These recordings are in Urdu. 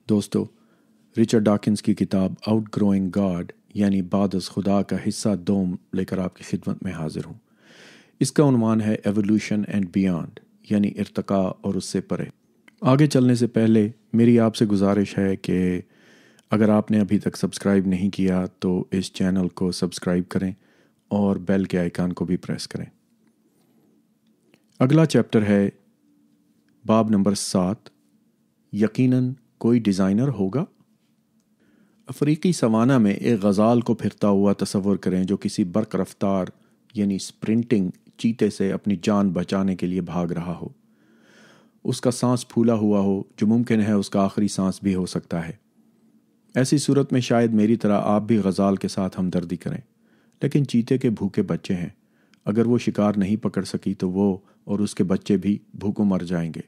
دوستو، رچرڈ ڈاکنز کی کتاب آؤٹ گروئنگ گاڈ یعنی بعد از خدا کا حصہ دوم لے کر آپ کی خدمت میں حاضر ہوں۔ اس کا عنوان ہے ایولیوشن اینڈ بیانڈ یعنی ارتقاء اور اس سے پرے۔ آگے چلنے سے پہلے میری آپ سے گزارش ہے کہ اگر آپ نے ابھی تک سبسکرائب نہیں کیا تو اس چینل کو سبسکرائب کریں اور بیل کے آئیکن کو بھی پریس کریں۔ اگلا چیپٹر ہے باب نمبر 7، یقیناً کوئی ڈیزائنر ہوگا۔ افریقی سوانہ میں ایک غزال کو پھرتا ہوا تصور کریں جو کسی برق رفتار یعنی سپرنٹنگ چیتے سے اپنی جان بچانے کے لیے بھاگ رہا ہو۔ اس کا سانس پھولا ہوا ہو، جو ممکن ہے اس کا آخری سانس بھی ہو سکتا ہے۔ ایسی صورت میں شاید میری طرح آپ بھی غزال کے ساتھ ہمدردی کریں، لیکن چیتے کے بھوکے بچے ہیں۔ اگر وہ شکار نہیں پکڑ سکی تو وہ اور اس کے بچے بھی بھوکوں مر جائیں گے،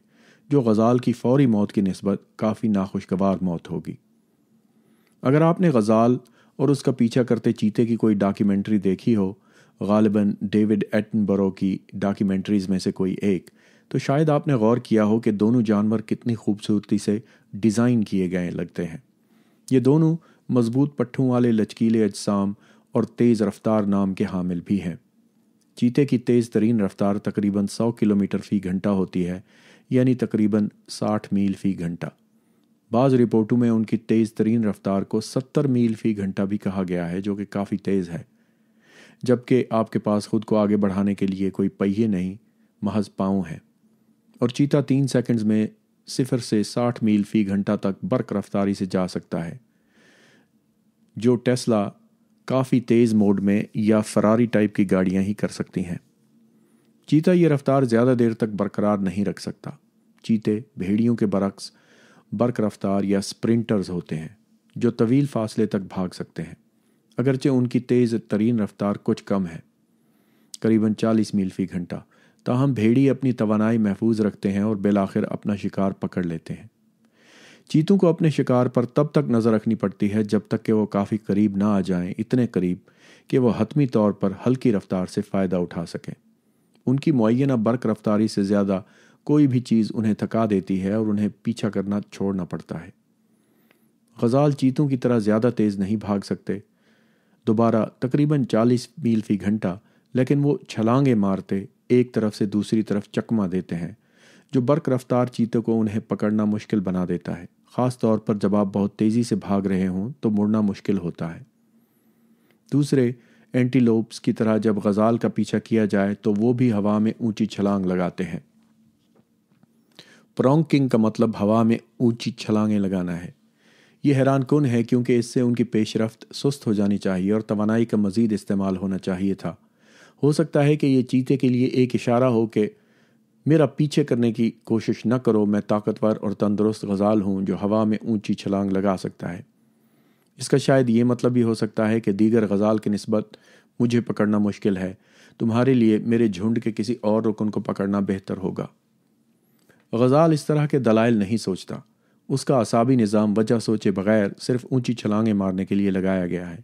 جو غزال کی فوری موت کی نسبت کافی ناخوشگوار موت ہوگی۔ اگر آپ نے غزال اور اس کا پیچھا کرتے چیتے کی کوئی ڈاکیومنٹری دیکھی ہو، غالباً ڈیوڈ ایٹنبرو کی ڈاکیومنٹریز میں سے کوئی ایک، تو شاید آپ نے غور کیا ہو کہ دونوں جانور کتنی خوبصورتی سے ڈیزائن کیے گئے لگتے ہیں۔ یہ دونوں مضبوط پٹھوں والے لچکیلے اجسام اور تیز رفتار نام کے حامل بھی ہیں۔ چیتے کی تیز ترین رفتار تقریباً 100 کلومیٹر فی گھنٹہ ہوتی ہے، یعنی تقریباً 60 میل فی گھنٹہ۔ بعض رپورٹوں میں ان کی تیز ترین رفتار کو 70 میل فی گھنٹہ بھی کہا گیا ہے، جو کہ کافی تیز ہے، جبکہ آپ کے پاس خود کو آگے بڑھانے کے لیے کوئی پہیے نہیں، محض پاؤں ہیں۔ اور چیتا 3 سیکنڈز میں 0 سے 60 میل فی گھنٹہ تک برق رفتاری سے جا سکتا ہے، جو ٹیسلا کافی تیز موڈ میں یا فراری ٹائپ کی گاڑیاں ہی کر سکتی ہیں۔ چیتا یہ رفتار زیادہ دیر تک برقرار نہیں رکھ سکتا۔ چیتے بھیڑیوں کے برعکس برق رفتار یا سپرنٹرز ہوتے ہیں، جو طویل فاصلے تک بھاگ سکتے ہیں، اگرچہ ان کی تیز ترین رفتار کچھ کم ہے، قریباً 40 میل فی گھنٹہ۔ تاہم بھیڑی اپنی توانائی محفوظ رکھتے ہیں اور بالآخر اپنا شکار پکڑ لیتے ہیں۔ چیتوں کو اپنے شکار پر تب تک نظر رکھنی پڑتی ہے جب تک کہ وہ کافی قریب نہ آ جائیں، اتنے قریب کہ وہ حتمی طور پر ہلکی رفتار سے فائدہ اٹھا سکیں۔ ان کی معینہ برق رفتاری سے زیادہ کوئی بھی چیز انہیں تھکا دیتی ہے اور انہیں پیچھا کرنا چھوڑنا پڑتا ہے۔ غزال چیتوں کی طرح زیادہ تیز نہیں بھاگ سکتے، دوبارہ تقریباً 40 میل فی گھنٹہ، لیکن وہ چھلانگیں مارتے ایک طرف سے دوسری طرف چکما دیتے ہیں، جو برق رفتار چیتوں کو انہیں پکڑنا مشکل بنا دیتا ہے۔ خاص طور پر جب آپ بہت تیزی سے بھاگ رہے ہوں تو مڑنا مشکل ہوتا ہے۔ دوسرے اینٹیلوپس کی طرح جب غزال کا پیچھا کیا جائے تو وہ بھی ہوا میں اونچی چھلانگ لگاتے ہیں۔ پرونکنگ کا مطلب ہوا میں اونچی چھلانگیں لگانا ہے۔ یہ حیران کن ہے کیونکہ اس سے ان کی پیش رفت سست ہو جانی چاہیے اور توانائی کا مزید استعمال ہونا چاہیے تھا۔ ہو سکتا ہے کہ یہ چیتے کے لیے ایک اشارہ ہو کہ میرا پیچھے کرنے کی کوشش نہ کرو، میں طاقتور اور تندرست غزال ہوں جو ہوا میں اونچی چھلانگ لگا سکتا ہے۔ اس کا شاید یہ مطلب بھی ہو سکتا ہے کہ دیگر غزال کی نسبت مجھے پکڑنا مشکل ہے، تمہارے لیے میرے جھنڈ کے کسی اور رکن کو پکڑنا بہتر ہوگا۔ غزال اس طرح کے دلائل نہیں سوچتا، اس کا اعصابی نظام وجہ سوچے بغیر صرف اونچی چھلانگیں مارنے کے لیے لگایا گیا ہے۔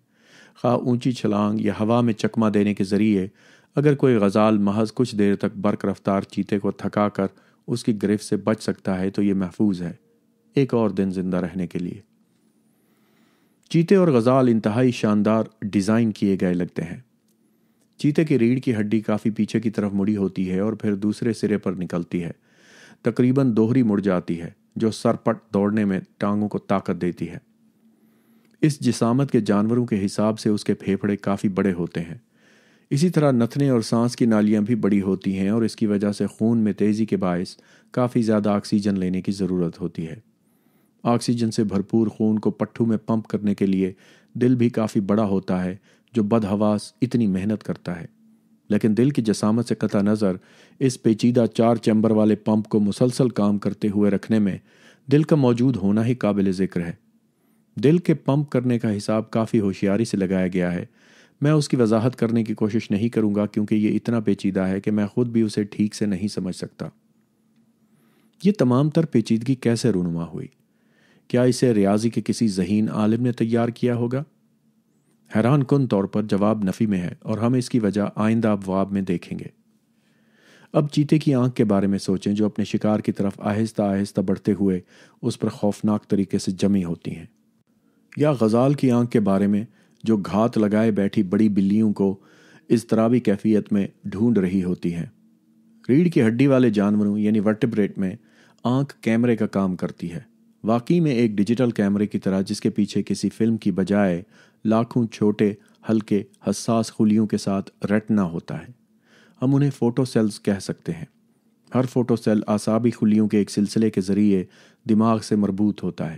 خواہ اونچی چھلانگ یا ہوا میں چکما دینے کے ذریعے اگر کوئی غزال محض کچھ دیر تک برق رفتار چیتے کو تھکا کر اس کی گرفت سے بچ سکتا ہے تو یہ محفوظ ہے ایک اور دن زندہ رہنے کے لیے۔ چیتے اور غزال انتہائی شاندار ڈیزائن کیے گئے لگتے ہیں۔ چیتے کی ریڑھ کی ہڈی کافی پیچھے کی طرف مڑی ہوتی ہے اور پھر دوسرے سرے پر نکلتی ہے، تقریباً دوہری مڑ جاتی ہے، جو سرپٹ دوڑنے میں ٹانگوں کو طاقت دیتی ہے۔ اس جسامت کے جانوروں کے حساب سے اس کے پھیپھڑے کافی بڑے ہوتے ہیں۔ اسی طرح نتنے اور سانس کی نالیاں بھی بڑی ہوتی ہیں اور اس کی وجہ سے خون میں تیزی کے باعث کافی زیادہ آکسیجن لینے کی ضرورت ہوتی ہے۔ آکسیجن سے بھرپور خون کو پٹھوں میں پمپ کرنے کے لیے دل بھی کافی بڑا ہوتا ہے، جو بدحواس اتنی محنت کرتا ہے۔ لیکن دل کی جسامت سے قطع نظر اس پیچیدہ 4 چیمبر والے پمپ کو مسلسل کام کرتے ہوئے رکھنے میں دل کا موجود ہونا ہی قابل ذکر ہے۔ دل کے پمپ کرنے کا حساب کافی ہوشیاری سے لگایا گیا ہے۔ میں اس کی وضاحت کرنے کی کوشش نہیں کروں گا کیونکہ یہ اتنا پیچیدہ ہے کہ میں خود بھی اسے ٹھیک سے نہیں سمجھ سکتا۔ یہ تمام تر پیچیدگی کیسے رونما ہوئی؟ کیا اسے ریاضی کے کسی ذہین عالم نے تیار کیا ہوگا؟ حیران کن طور پر جواب نفی میں ہے اور ہم اس کی وجہ آئندہ ابواب میں دیکھیں گے۔ اب چیتے کی آنکھ کے بارے میں سوچیں جو اپنے شکار کی طرف آہستہ آہستہ بڑھتے ہوئے اس پر خوفناک طریقے سے جمی ہوتی ہیں، یا غزال کی آنکھ کے بارے میں جو گھات لگائے بیٹھی بڑی بلیوں کو اضطرابی کیفیت میں ڈھونڈ رہی ہوتی ہیں۔ ریڑھ کی ہڈی والے جانوروں یعنی ورٹبریٹ میں آنکھ کیمرے کا کام کرتی ہے، واقعی میں ایک ڈیجیٹل کیمرے کی طرح جس کے پیچھے کسی فلم کی بجائے لاکھوں چھوٹے ہلکے حساس خلیوں کے ساتھ ریٹنا ہوتا ہے۔ ہم انہیں فوٹو سیلز کہہ سکتے ہیں۔ ہر فوٹو سیل اعصابی خلیوں کے ایک سلسلے کے ذریعے دماغ سے مربوط ہوتا ہے۔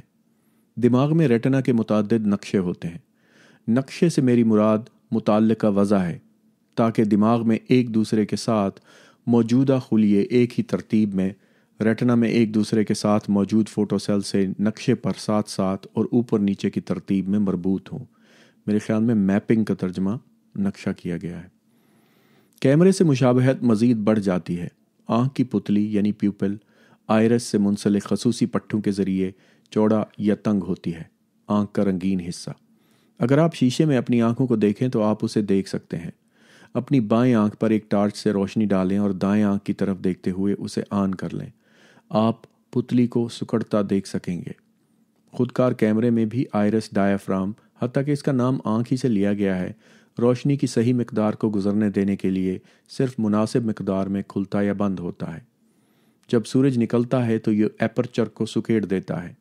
دماغ میں ریٹنا کے متعدد نقشے ہوتے ہیں۔ نقشے سے میری مراد متعلقہ وضع ہے، تاکہ دماغ میں ایک دوسرے کے ساتھ موجودہ خلیے ایک ہی ترتیب میں ریٹنا میں ایک دوسرے کے ساتھ موجود فوٹو سیل سے نقشے پر ساتھ ساتھ اور اوپر نیچے کی ترتیب میں مربوط ہوں۔ میرے خیال میں میپنگ کا ترجمہ نقشہ کیا گیا ہے۔ کیمرے سے مشابہت مزید بڑھ جاتی ہے۔ آنکھ کی پتلی یعنی پیوپل آئرس سے منسلک خصوصی پٹھوں کے ذریعے چوڑا یا تنگ ہوتی ہے۔ آنکھ کا رنگین حصہ، اگر آپ شیشے میں اپنی آنکھوں کو دیکھیں تو آپ اسے دیکھ سکتے ہیں۔ اپنی بائیں آنکھ پر ایک ٹارچ سے روشنی ڈالیں اور دائیں آنکھ کی طرف دیکھتے ہوئے اسے آن کر لیں۔ آپ پتلی کو سکڑتا دیکھ سکیں گے۔ خودکار کیمرے میں بھی آئرس ڈایافرام، حتیٰ کہ اس کا نام آنکھ ہی سے لیا گیا ہے، روشنی کی صحیح مقدار کو گزرنے دینے کے لیے صرف مناسب مقدار میں کھلتا یا بند ہوتا ہے۔ جب سورج نکلتا ہے تو یہ ایپرچر کو سکیڑ دیتا ہے،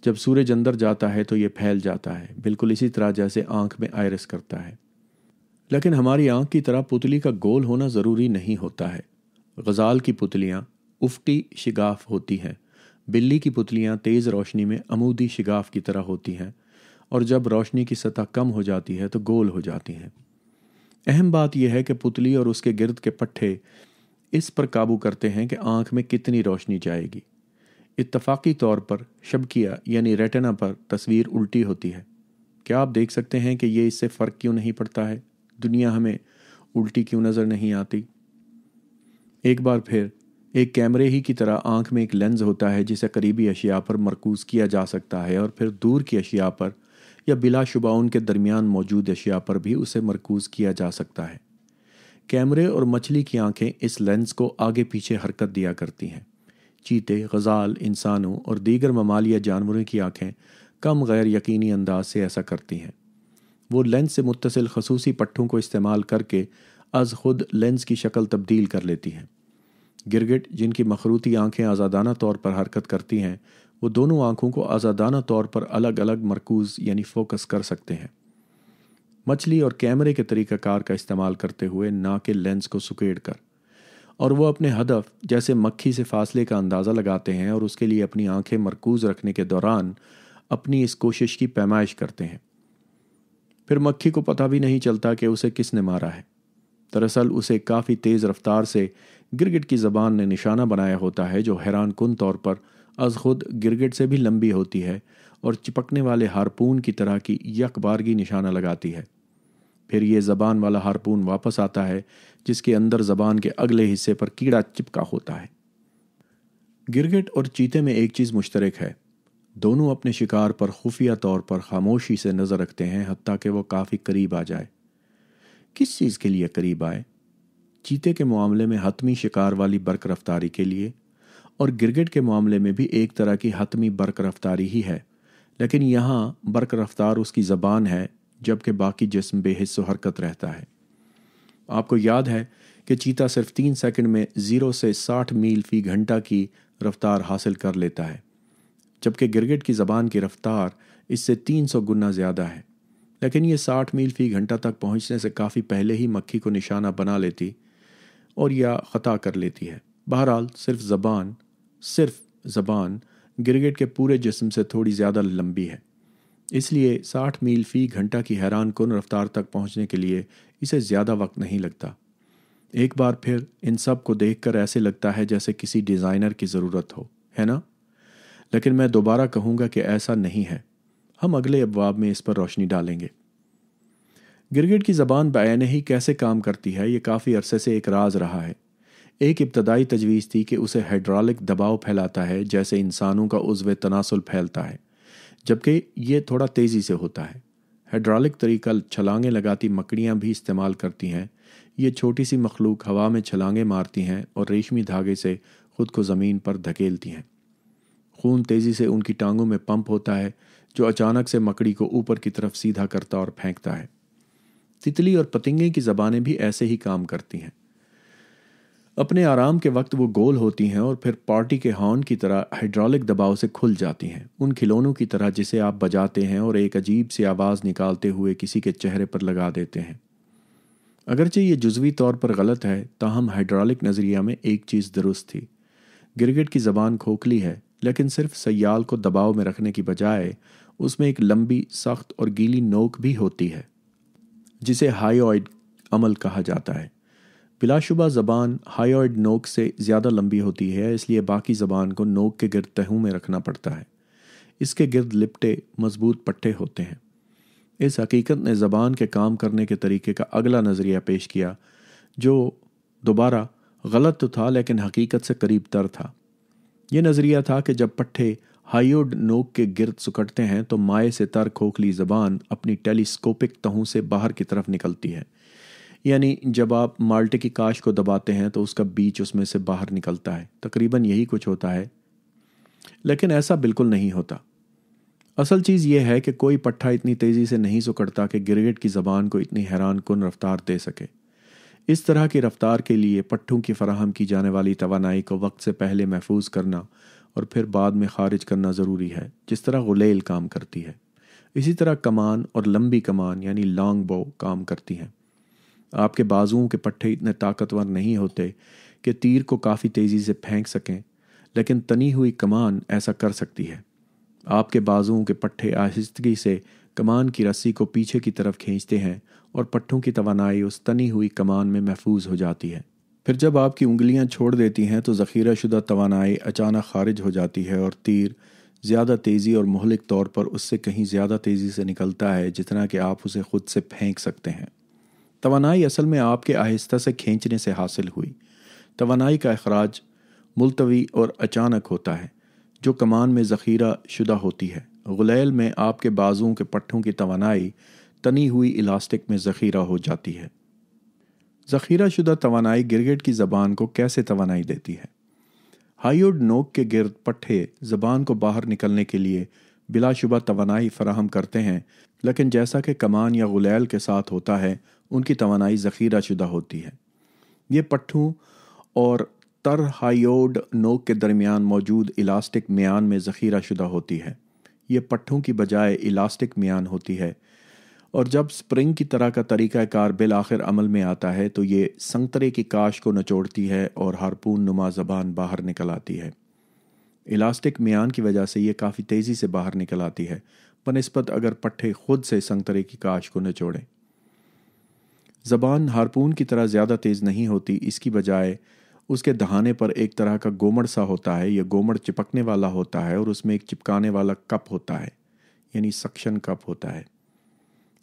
جب سورج اندر جاتا ہے تو یہ پھیل جاتا ہے، بالکل اسی طرح جیسے آنکھ میں آئرس کرتا ہے۔ لیکن ہماری آنکھ کی طرح پتلی کا گول ہونا ضروری نہیں ہوتا ہے۔ غزال کی پتلیاں افقی شگاف ہوتی ہیں، بلی کی پتلیاں تیز روشنی میں عمودی شگاف کی طرح ہوتی ہیں، اور جب روشنی کی سطح کم ہو جاتی ہے تو گول ہو جاتی ہیں۔ اہم بات یہ ہے کہ پتلی اور اس کے گرد کے پٹھے اس پر قابو کرتے ہیں کہ آنکھ میں کتنی روشنی جائے گی۔ اتفاقی طور پر شبکیہ یعنی ریٹنا پر تصویر الٹی ہوتی ہے۔ کیا آپ دیکھ سکتے ہیں کہ یہ اس سے فرق کیوں نہیں پڑتا ہے؟ دنیا ہمیں الٹی کیوں نظر نہیں آتی؟ ایک بار پھر ایک کیمرے ہی کی طرح آنکھ میں ایک لینز ہوتا ہے جسے قریبی اشیاء پر مرکوز کیا جا سکتا ہے، اور پھر دور کی اشیاء پر یا بلا شبہ ان کے درمیان موجود اشیاء پر بھی اسے مرکوز کیا جا سکتا ہے۔ کیمرے اور مچھلی کی آنکھیں اس لینز کو آگے پیچھے حرکت دیا کرتی ہیں۔ چیتے، غزال، انسانوں اور دیگر ممالیہ جانوروں کی آنکھیں کم غیر یقینی انداز سے ایسا کرتی ہیں۔ وہ لینز سے متصل خصوصی پٹھوں کو استعمال کر کے از خود لینز کی شکل تبدیل کر لیتی ہیں۔ گرگٹ، جن کی مخروطی آنکھیں آزادانہ طور پر حرکت کرتی ہیں، وہ دونوں آنکھوں کو آزادانہ طور پر الگ الگ مرکوز یعنی فوکس کر سکتے ہیں، مچھلی اور کیمرے کے طریقہ کار کا استعمال کرتے ہوئے نہ کہ لینز کو سکیڑ کر، اور وہ اپنے ہدف جیسے مکھی سے فاصلے کا اندازہ لگاتے ہیں اور اس کے لیے اپنی آنکھیں مرکوز رکھنے کے دوران اپنی اس کوشش کی پیمائش کرتے ہیں۔ پھر مکھی کو پتہ بھی نہیں چلتا کہ اسے کس نے مارا ہے۔ دراصل اسے کافی تیز رفتار سے گرگٹ کی زبان نے نشانہ بنایا ہوتا ہے، جو حیران کن طور پر از خود گرگٹ سے بھی لمبی ہوتی ہے اور چپکنے والے ہارپون کی طرح کی یک بارگی نشانہ لگاتی ہے۔ پھر یہ زبان والا ہارپون واپس آتا ہے جس کے اندر زبان کے اگلے حصے پر کیڑا چپکا ہوتا ہے۔ گرگٹ اور چیتے میں ایک چیز مشترک ہے، دونوں اپنے شکار پر خفیہ طور پر خاموشی سے نظر رکھتے ہیں حتیٰ کہ وہ کافی قریب آ جائے۔ کس چیز کے لیے قریب آئے؟ چیتے کے معاملے میں حتمی شکار والی برق رفتاری کے لیے، اور گرگٹ کے معاملے میں بھی ایک طرح کی حتمی برق رفتاری ہی ہے، لیکن یہاں برق رفتار اس کی زبان ہے جبکہ باقی جسم بے حس و حرکت رہتا ہے۔ آپ کو یاد ہے کہ چیتا صرف 3 سیکنڈ میں 0 سے 60 میل فی گھنٹہ کی رفتار حاصل کر لیتا ہے، جبکہ گرگٹ کی زبان کی رفتار اس سے 300 گنا زیادہ ہے، لیکن یہ 60 میل فی گھنٹہ تک پہنچنے سے کافی پہلے ہی مکھی کو نشانہ بنا لیتی اور یا خطا کر لیتی ہے۔ بہرحال صرف زبان گرگٹ کے پورے جسم سے تھوڑی زیادہ لمبی ہے، اس لیے 60 میل فی گھنٹہ کی حیران کن رفتار تک پہنچنے کے لیے اسے زیادہ وقت نہیں لگتا۔ ایک بار پھر ان سب کو دیکھ کر ایسے لگتا ہے جیسے کسی ڈیزائنر کی ضرورت ہو، ہے نا؟ لیکن میں دوبارہ کہوں گا کہ ایسا نہیں ہے۔ ہم اگلے ابواب میں اس پر روشنی ڈالیں گے۔ گرگٹ کی زبان بعینہ ہی کیسے کام کرتی ہے، یہ کافی عرصے سے ایک راز رہا ہے۔ ایک ابتدائی تجویز تھی کہ اسے ہائیڈرالک دباؤ پھیلاتا ہے جیسے انسانوں کا عضو تناسل پھیلتا ہے، جبکہ یہ تھوڑا تیزی سے ہوتا ہے۔ ہائیڈرولک طریقہ چھلانگیں لگاتی مکڑیاں بھی استعمال کرتی ہیں۔ یہ چھوٹی سی مخلوق ہوا میں چھلانگیں مارتی ہیں اور ریشمی دھاگے سے خود کو زمین پر دھکیلتی ہیں۔ خون تیزی سے ان کی ٹانگوں میں پمپ ہوتا ہے جو اچانک سے مکڑی کو اوپر کی طرف سیدھا کرتا اور پھینکتا ہے۔ تتلی اور پتنگے کی زبانیں بھی ایسے ہی کام کرتی ہیں۔ اپنے آرام کے وقت وہ گول ہوتی ہیں اور پھر پارٹی کے ہارن کی طرح ہائیڈرولک دباؤ سے کھل جاتی ہیں، ان کھلونوں کی طرح جسے آپ بجاتے ہیں اور ایک عجیب سی آواز نکالتے ہوئے کسی کے چہرے پر لگا دیتے ہیں۔ اگرچہ یہ جزوی طور پر غلط ہے، تاہم ہائیڈرولک نظریہ میں ایک چیز درست تھی۔ گرگٹ کی زبان کھوکھلی ہے، لیکن صرف سیال کو دباؤ میں رکھنے کی بجائے اس میں ایک لمبی، سخت اور گیلی نوک بھی ہوتی ہے جسے ہائیوئڈ عمل کہا جاتا ہے۔ بلا شبہ زبان ہائیوئڈ نوک سے زیادہ لمبی ہوتی ہے، اس لیے باقی زبان کو نوک کے گرد تہوں میں رکھنا پڑتا ہے۔ اس کے گرد لپٹے مضبوط پٹھے ہوتے ہیں۔ اس حقیقت نے زبان کے کام کرنے کے طریقے کا اگلا نظریہ پیش کیا، جو دوبارہ غلط تو تھا لیکن حقیقت سے قریب تر تھا۔ یہ نظریہ تھا کہ جب پٹھے ہائیوڈ نوک کے گرد سکڑتے ہیں تو مائع سے تر کھوکھلی زبان اپنی ٹیلیسکوپک تہوں سے باہر کی طرف نکلتی ہے، یعنی جب آپ مالٹے کی کاش کو دباتے ہیں تو اس کا بیج اس میں سے باہر نکلتا ہے۔ تقریباً یہی کچھ ہوتا ہے، لیکن ایسا بالکل نہیں ہوتا۔ اصل چیز یہ ہے کہ کوئی پٹھا اتنی تیزی سے نہیں سکڑتا کہ گرگٹ کی زبان کو اتنی حیران کن رفتار دے سکے۔ اس طرح کی رفتار کے لیے پٹھوں کی فراہم کی جانے والی توانائی کو وقت سے پہلے محفوظ کرنا اور پھر بعد میں خارج کرنا ضروری ہے، جس طرح غلیل کام کرتی ہے۔ اسی طرح کمان اور لمبی کمان یعنی لانگ بو کام کرتی ہیں۔ آپ کے بازوؤں کے پٹھے اتنے طاقتور نہیں ہوتے کہ تیر کو کافی تیزی سے پھینک سکیں، لیکن تنی ہوئی کمان ایسا کر سکتی ہے۔ آپ کے بازوؤں کے پٹھے آہستگی سے کمان کی رسی کو پیچھے کی طرف کھینچتے ہیں اور پٹھوں کی توانائی اس تنی ہوئی کمان میں محفوظ ہو جاتی ہے۔ پھر جب آپ کی انگلیاں چھوڑ دیتی ہیں تو ذخیرہ شدہ توانائی اچانک خارج ہو جاتی ہے اور تیر زیادہ تیزی اور مہلک طور پر اس سے کہیں زیادہ تیزی سے نکلتا ہے جتنا کہ آپ اسے خود سے پھینک سکتے ہیں۔ توانائی اصل میں آپ کے آہستہ سے کھینچنے سے حاصل ہوئی۔ توانائی کا اخراج ملتوی اور اچانک ہوتا ہے، جو کمان میں ذخیرہ شدہ ہوتی ہے۔ غلیل میں آپ کے بازوؤں کے پٹھوں کی توانائی تنی ہوئی الاسٹک میں ذخیرہ ہو جاتی ہے۔ ذخیرہ شدہ توانائی گرگٹ کی زبان کو کیسے توانائی دیتی ہے؟ ہائیوڈ نوک کے گرد پٹھے زبان کو باہر نکلنے کے لیے بلا شبہ توانائی فراہم کرتے ہیں، لیکن جیسا کہ کمان یا غلیل کے ساتھ ہوتا ہے، ان کی توانائی ذخیرہ شدہ ہوتی ہے۔ یہ پٹھوں اور تر ہائیوڈ نوک کے درمیان موجود الاسٹک میان میں ذخیرہ شدہ ہوتی ہے۔ یہ پٹھوں کی بجائے الاسٹک میان ہوتی ہے، اور جب سپرنگ کی طرح کا طریقہ کار بالآخر عمل میں آتا ہے تو یہ سنگترے کی کاش کو نچوڑتی ہے اور ہارپون نما زبان باہر نکل آتی ہے۔ الاسٹک میان کی وجہ سے یہ کافی تیزی سے باہر نکل آتی ہے بنسبت اگر پٹھے خود سے سنگترے کی کاش کو نچوڑیں۔ زبان ہارپون کی طرح زیادہ تیز نہیں ہوتی، اس کی بجائے اس کے دہانے پر ایک طرح کا گومڑ سا ہوتا ہے۔ یہ گومڑ چپکنے والا ہوتا ہے اور اس میں ایک چپکانے والا کپ ہوتا ہے، یعنی سکشن کپ ہوتا ہے۔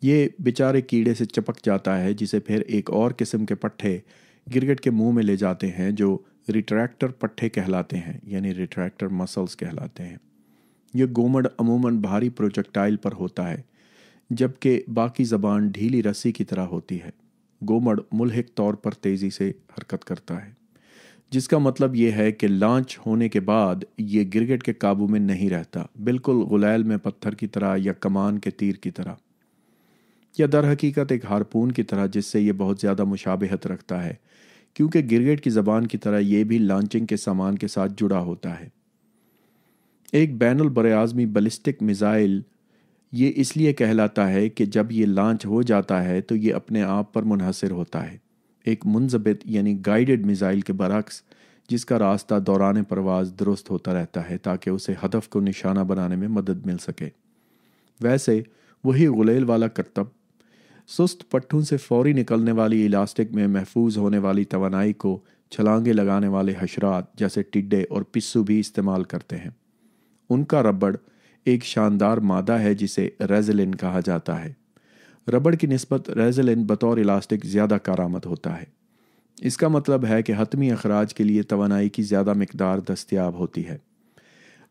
یہ بیچارے کیڑے سے چپک جاتا ہے، جسے پھر ایک اور قسم کے پٹھے گرگٹ کے منہ میں لے جاتے ہیں جو ریٹریکٹر پٹھے کہلاتے ہیں، یعنی ریٹریکٹر مسلز کہلاتے ہیں۔ یہ گومڑ عموماً بھاری پروجیکٹائل پر ہوتا ہے، جبکہ باقی زبان ڈھیلی رسی کی طرح ہوتی ہے۔ گومڑ ملحق طور پر تیزی سے حرکت کرتا ہے، جس کا مطلب یہ ہے کہ لانچ ہونے کے بعد یہ گرگٹ کے قابو میں نہیں رہتا، بالکل غلیل میں پتھر کی طرح یا کمان کے تیر کی طرح، یا در حقیقت ایک ہارپون کی طرح، جس سے یہ بہت زیادہ مشابہت رکھتا ہے، کیونکہ گرگٹ کی زبان کی طرح یہ بھی لانچنگ کے سامان کے ساتھ جڑا ہوتا ہے۔ ایک بین البراعظمی بیلسٹک میزائل یہ اس لیے کہلاتا ہے کہ جب یہ لانچ ہو جاتا ہے تو یہ اپنے آپ پر منحصر ہوتا ہے، ایک منضبط یعنی گائیڈڈ میزائل کے برعکس، جس کا راستہ دوران پرواز درست ہوتا رہتا ہے تاکہ اسے ہدف کو نشانہ بنانے میں مدد مل سکے۔ ویسے وہی غلیل والا کرتب سست پٹھوں سے فوری نکلنے والی الاسٹک میں محفوظ ہونے والی توانائی کو چھلانگیں لگانے والے حشرات جیسے ٹڈے اور پسو بھی استعمال کرتے ہیں۔ ان کا ربڑ ایک شاندار مادہ ہے جسے ریزلن کہا جاتا ہے۔ ربڑ کی نسبت ریزلن بطور الاسٹک زیادہ کارآمد ہوتا ہے۔ اس کا مطلب ہے کہ حتمی اخراج کے لیے توانائی کی زیادہ مقدار دستیاب ہوتی ہے۔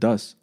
10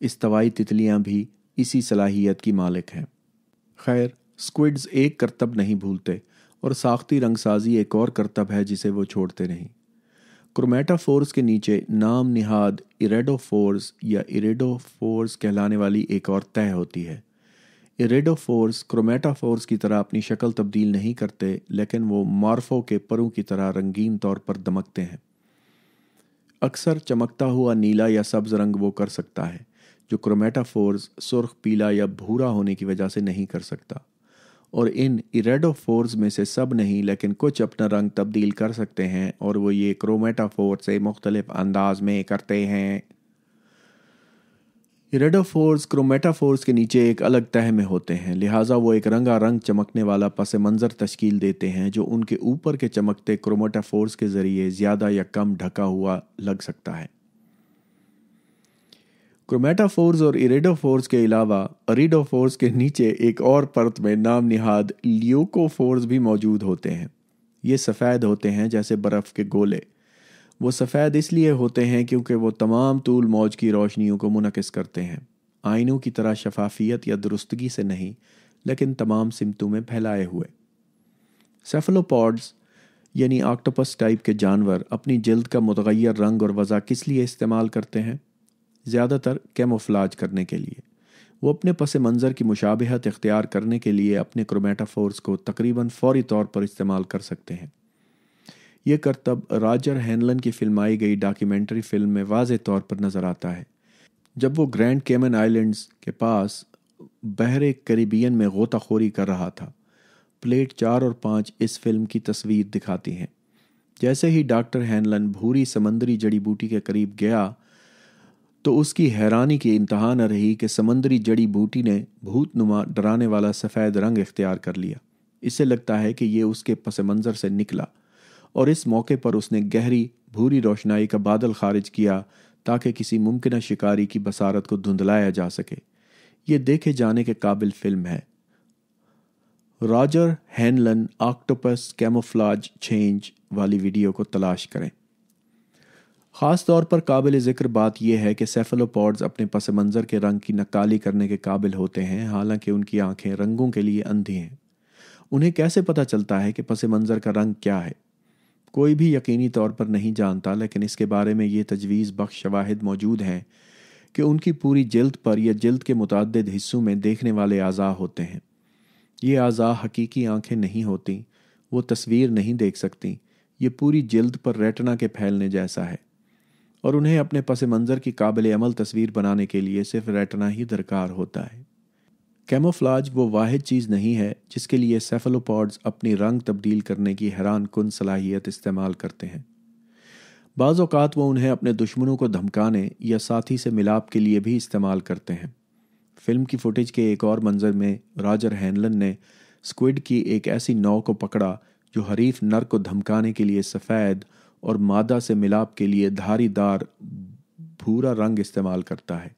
استوائی تتلیاں بھی اسی صلاحیت کی مالک ہیں۔ خیر، سکوڈز ایک کرتب نہیں بھولتے، اور ساختی رنگ سازی ایک اور کرتب ہے جسے وہ چھوڑتے نہیں۔ کرومیٹافورز کے نیچے نام نہاد ایریڈوفورز یا ایریڈوفورز کہلانے والی ایک اور تہہ ہوتی ہے۔ ایریڈوفورز کرومیٹافورز کی طرح اپنی شکل تبدیل نہیں کرتے، لیکن وہ مارفو کے پروں کی طرح رنگین طور پر دمکتے ہیں۔ اکثر چمکتا ہوا نیلا یا سبز رنگ وہ کر سکتا ہے، جو کرومیٹافورز سرخ، پیلا یا بھورا ہونے کی وجہ سے نہیں کر سکتا، اور ان ایریڈوفورز میں سے سب نہیں، لیکن کچھ اپنا رنگ تبدیل کر سکتے ہیں، اور وہ یہ کرومیٹافور سے مختلف انداز میں کرتے ہیں۔ ایریڈوفورز کرومیٹافورز کے نیچے ایک الگ تہہ میں ہوتے ہیں، لہٰذا وہ ایک رنگا رنگ چمکنے والا پس منظر تشکیل دیتے ہیں جو ان کے اوپر کے چمکتے کرومیٹافورز کے ذریعے زیادہ یا کم ڈھکا ہوا لگ سکتا ہے۔ کرومیٹافورز اور ایریڈوفورز کے علاوہ ایریڈوفورز کے نیچے ایک اور پرت میں نام نہاد لیوکوفورز بھی موجود ہوتے ہیں۔ یہ سفید ہوتے ہیں جیسے برف کے گولے۔ وہ سفید اس لیے ہوتے ہیں کیونکہ وہ تمام طول موج کی روشنیوں کو منعکس کرتے ہیں، آئینوں کی طرح شفافیت یا درستگی سے نہیں، لیکن تمام سمتوں میں پھیلائے ہوئے۔ سیفلوپوڈز یعنی آکٹوپس ٹائپ کے جانور اپنی جلد کا متغیر رنگ اور وضع کس لیے استعمال کرتے ہیں؟ زیادہ تر کیموفلاج کرنے کے لیے۔ وہ اپنے پس منظر کی مشابہت اختیار کرنے کے لیے اپنے کرومیٹافورز کو تقریباً فوری طور پر استعمال کر سکتے ہیں۔ یہ کرتب راجر ہینلن کی فلمائی گئی ڈاکیومنٹری فلم میں واضح طور پر نظر آتا ہے، جب وہ گرینڈ کیمن آئلینڈز کے پاس بحر کریبین میں غوطہ خوری کر رہا تھا۔ پلیٹ 4 اور 5 اس فلم کی تصویر دکھاتی ہیں۔ جیسے ہی ڈاکٹر ہینلن بھوری سمندری جڑی بوٹی کے قریب گیا تو اس کی حیرانی کی انتہا نہ رہی کہ سمندری جڑی بوٹی نے بھوت نما ڈرانے والا سفید رنگ اختیار کر لیا۔ اسے لگتا ہے کہ یہ اس کے پس منظر سے نکلا، اور اس موقع پر اس نے گہری بھوری روشنائی کا بادل خارج کیا تاکہ کسی ممکنہ شکاری کی بصارت کو دھندلایا جا سکے۔ یہ دیکھے جانے کے قابل فلم ہے۔ راجر ہینلن آکٹوپس کیموفلاج چینج والی ویڈیو کو تلاش کریں۔ خاص طور پر قابل ذکر بات یہ ہے کہ سیفلوپوڈز اپنے پس منظر کے رنگ کی نقالی کرنے کے قابل ہوتے ہیں، حالانکہ ان کی آنکھیں رنگوں کے لیے اندھی ہیں۔ انہیں کیسے پتہ چلتا ہے کہ پس منظر کا رنگ کیا ہے؟ کوئی بھی یقینی طور پر نہیں جانتا، لیکن اس کے بارے میں یہ تجویز بخش شواہد موجود ہیں کہ ان کی پوری جلد پر یا جلد کے متعدد حصوں میں دیکھنے والے اعضاء ہوتے ہیں۔ یہ اعضاء حقیقی آنکھیں نہیں ہوتیں، وہ تصویر نہیں دیکھ سکتیں۔ یہ پوری جلد پر ریٹنا کے پھیلنے جیسا ہے، اور انہیں اپنے پس منظر کی قابل عمل تصویر بنانے کے لیے صرف ریٹنا ہی درکار ہوتا ہے۔ کیموفلاج وہ واحد چیز نہیں ہے جس کے لیے سیفلوپوڈز اپنی رنگ تبدیل کرنے کی حیران کن صلاحیت استعمال کرتے ہیں۔ بعض اوقات وہ انہیں اپنے دشمنوں کو دھمکانے یا ساتھی سے ملاپ کے لیے بھی استعمال کرتے ہیں۔ فلم کی فوٹیج کے ایک اور منظر میں راجر ہینلن نے سکوڈ کی ایک ایسی نوع کو پکڑا جو حریف نر کو دھمکانے کے لیے سفید اور مادہ سے ملاپ کے لیے دھاری دار بھورا رنگ استعمال کرتا ہے۔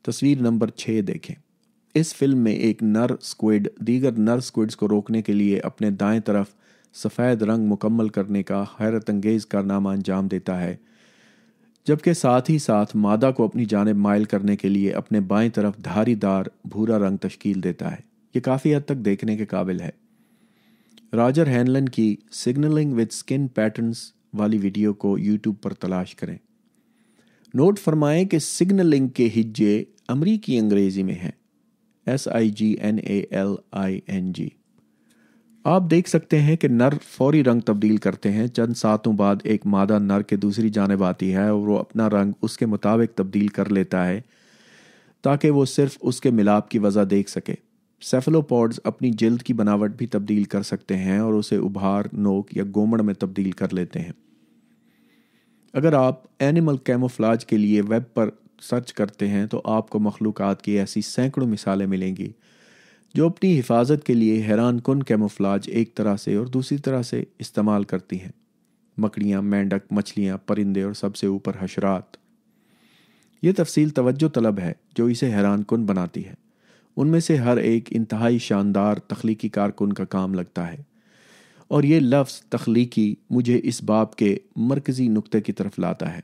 تصویر نمبر 6 دیکھیں۔ اس فلم میں ایک نر سکوڈ دیگر نر سکوڈز کو روکنے کے لیے اپنے دائیں طرف سفید رنگ مکمل کرنے کا حیرت انگیز کارنامہ انجام دیتا ہے، جبکہ ساتھ ہی ساتھ مادہ کو اپنی جانب مائل کرنے کے لیے اپنے بائیں طرف دھاری دار بھورا رنگ تشکیل دیتا ہے۔ یہ کافی حد تک دیکھنے کے قابل ہے۔ راجر ہینلن کی سگنلنگ وتھ سکن پیٹرنز والی ویڈیو کو یوٹیوب پر تلاش کریں۔ نوٹ فرمائیں کہ سگنلنگ کے ہجے امریکی انگریزی میں ہیں، SIGNALING۔ آپ دیکھ سکتے ہیں کہ نر فوری رنگ تبدیل کرتے ہیں۔ چند ساتوں بعد ایک مادہ نر کے دوسری جانب آتی ہے اور وہ اپنا رنگ اس کے مطابق تبدیل کر لیتا ہے تاکہ وہ صرف اس کے ملاپ کی وجہ دیکھ سکے۔ سیفلوپوڈز اپنی جلد کی بناوٹ بھی تبدیل کر سکتے ہیں اور اسے ابھار، نوک یا گومڑ میں تبدیل کر لیتے ہیں۔ اگر آپ اینیمل کیموفلاج کے لیے ویب پر سرچ کرتے ہیں تو آپ کو مخلوقات کی ایسی سینکڑوں مثالیں ملیں گی جو اپنی حفاظت کے لیے حیران کن کیموفلاج ایک طرح سے اور دوسری طرح سے استعمال کرتی ہیں۔ مکڑیاں، مینڈک، مچھلیاں، پرندے اور سب سے اوپر حشرات۔ یہ تفصیل توجہ طلب ہے جو اسے حیران کن بناتی ہے۔ ان میں سے ہر ایک انتہائی شاندار تخلیقی کارکن کا کام لگتا ہے، اور یہ لفظ تخلیقی مجھے اس باب کے مرکزی نقطے کی طرف لاتا ہے۔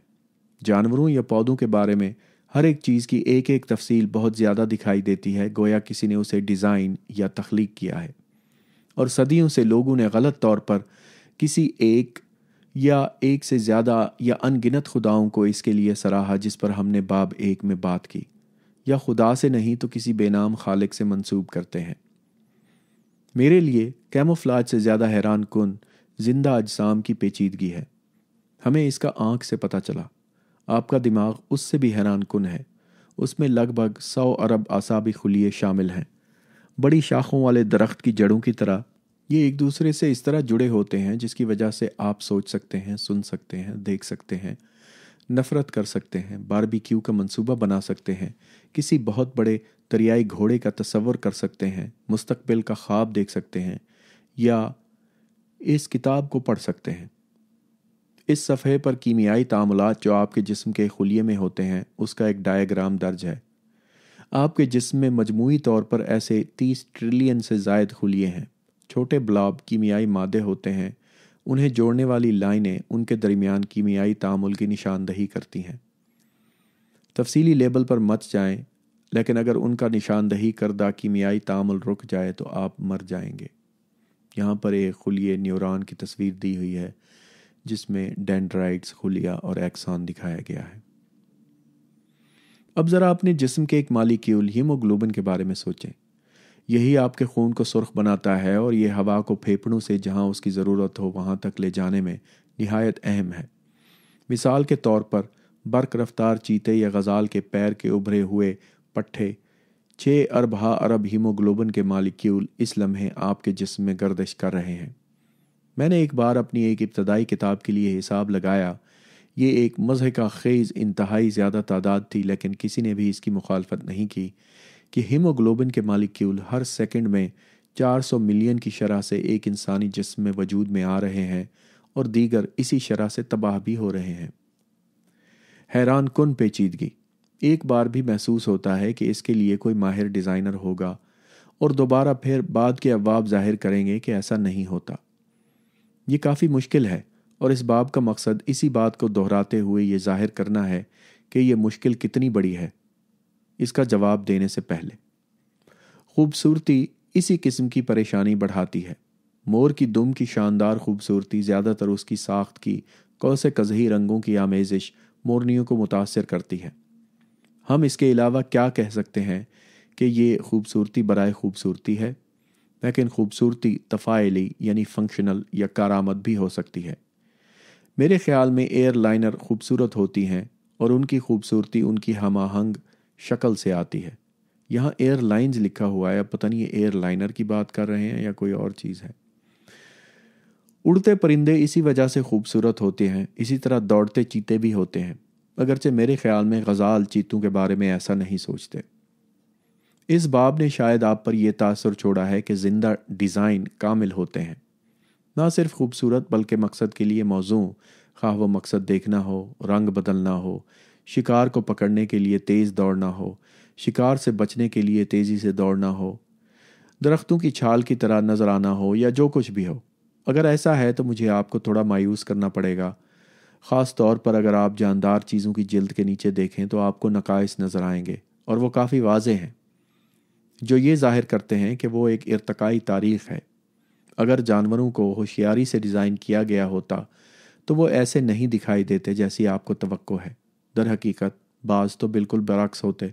جانوروں یا پودوں کے بارے میں ہر ایک چیز کی ایک ایک تفصیل بہت زیادہ دکھائی دیتی ہے، گویا کسی نے اسے ڈیزائن یا تخلیق کیا ہے، اور صدیوں سے لوگوں نے غلط طور پر کسی ایک یا ایک سے زیادہ یا ان گنت خداؤں کو اس کے لیے سراہا جس پر ہم نے باب 1 میں بات کی، یا خدا سے نہیں تو کسی بے نام خالق سے منسوب کرتے ہیں۔ میرے لیے کیموفلاج سے زیادہ حیران کن زندہ اجسام کی پیچیدگی ہے۔ ہمیں اس کا آنکھ سے پتہ چلا، آپ کا دماغ اس سے بھی حیران کن ہے۔ اس میں لگ بھگ 100 ارب اعصابی خلیے شامل ہیں۔ بڑی شاخوں والے درخت کی جڑوں کی طرح یہ ایک دوسرے سے اس طرح جڑے ہوتے ہیں جس کی وجہ سے آپ سوچ سکتے ہیں، سن سکتے ہیں، دیکھ سکتے ہیں، نفرت کر سکتے ہیں، باربیکیو کا منصوبہ بنا سکتے ہیں، کسی بہت بڑے دریائی گھوڑے کا تصور کر سکتے ہیں، مستقبل کا خواب دیکھ سکتے ہیں، یا اس کتاب کو پڑھ سکتے ہیں۔ اس صفحے پر کیمیائی تعاملات جو آپ کے جسم کے خلیے میں ہوتے ہیں اس کا ایک ڈائیگرام درج ہے۔ آپ کے جسم میں مجموعی طور پر ایسے 30 ٹریلین سے زائد خلیے ہیں۔ چھوٹے بلاب کیمیائی مادے ہوتے ہیں، انہیں جوڑنے والی لائنیں ان کے درمیان کیمیائی تعامل کی نشاندہی کرتی ہیں۔ تفصیلی لیبل پر مت جائیں، لیکن اگر ان کا نشاندہی کردہ کیمیائی تعامل رک جائے تو آپ مر جائیں گے۔ یہاں پر ایک خلیے نیورون کی تصویر دی ہوئی ہے جس میں ڈینڈرائٹس، خلیہ اور ایکسون دکھایا گیا ہے۔ اب ذرا اپنے جسم کے ایک مالیکیول ہیموگلوبن کے بارے میں سوچیں۔ یہی آپ کے خون کو سرخ بناتا ہے اور یہ ہوا کو پھیپھڑوں سے جہاں اس کی ضرورت ہو وہاں تک لے جانے میں نہایت اہم ہے۔ مثال کے طور پر برق رفتار چیتے یا غزال کے پیر کے ابھرے ہوئے پٹھے 6 ارب ہیموگلوبن کے مالیکیول اس لمحے آپ کے جسم میں گردش کر رہے ہیں۔ میں نے ایک بار اپنی ایک ابتدائی کتاب کے لیے حساب لگایا، یہ ایک مضحکہ خیز انتہائی زیادہ تعداد تھی، لیکن کسی نے بھی اس کی مخالفت نہیں کی کہ ہیموگلوبن کے مالیکیول ہر سیکنڈ میں 400 ملین کی شرح سے ایک انسانی جسم میں وجود میں آ رہے ہیں اور دیگر اسی شرح سے تباہ بھی ہو رہے ہیں۔ حیران کن پیچیدگی۔ ایک بار بھی محسوس ہوتا ہے کہ اس کے لیے کوئی ماہر ڈیزائنر ہوگا، اور دوبارہ پھر بعد کے ابواب ظاہر کریں گے کہ ایسا نہیں ہوتا۔ یہ کافی مشکل ہے، اور اس باب کا مقصد اسی بات کو دہراتے ہوئے یہ ظاہر کرنا ہے کہ یہ مشکل کتنی بڑی ہے۔ اس کا جواب دینے سے پہلے خوبصورتی اسی قسم کی پریشانی بڑھاتی ہے۔ مور کی دم کی شاندار خوبصورتی زیادہ تر اس کی ساخت کی کوسے قزحی رنگوں کی آمیزش مورنیوں کو متاثر کرتی ہے۔ ہم اس کے علاوہ کیا کہہ سکتے ہیں کہ یہ خوبصورتی برائے خوبصورتی ہے، لیکن خوبصورتی تفاعلی یعنی فنکشنل یا کارآمد بھی ہو سکتی ہے۔ میرے خیال میں ایئر لائنر خوبصورت ہوتی ہیں اور ان کی خوبصورتی ان کی ہم آہنگ شکل سے آتی ہے۔ یہاں ایئر لائنز لکھا ہوا ہے، اب پتہ نہیں یہ ایئر لائنر کی بات کر رہے ہیں یا کوئی اور چیز ہے۔ اڑتے پرندے اسی وجہ سے خوبصورت ہوتے ہیں، اسی طرح دوڑتے چیتے بھی ہوتے ہیں، اگرچہ میرے خیال میں غزال چیتوں کے بارے میں ایسا نہیں سوچتے۔ اس باب نے شاید آپ پر یہ تاثر چھوڑا ہے کہ زندہ ڈیزائن کامل ہوتے ہیں، نہ صرف خوبصورت بلکہ مقصد کے لیے موزوں، خواہ وہ مقصد دیکھنا ہو، رنگ بدلنا ہو، شکار کو پکڑنے کے لیے تیز دوڑنا ہو، شکار سے بچنے کے لیے تیزی سے دوڑنا ہو، درختوں کی چھال کی طرح نظر آنا ہو، یا جو کچھ بھی ہو۔ اگر ایسا ہے تو مجھے آپ کو تھوڑا مایوس کرنا پڑے گا، خاص طور پر اگر آپ جاندار چیزوں کی جلد کے نیچے دیکھیں تو آپ کو نقائص نظر آئیں گے، اور وہ کافی واضح ہیں، جو یہ ظاہر کرتے ہیں کہ وہ ایک ارتقائی تاریخ ہے۔ اگر جانوروں کو ہوشیاری سے ڈیزائن کیا گیا ہوتا تو وہ ایسے نہیں دکھائی دیتے جیسی آپ کو توقع ہے۔ در حقیقت بعض تو بالکل برعکس ہوتے۔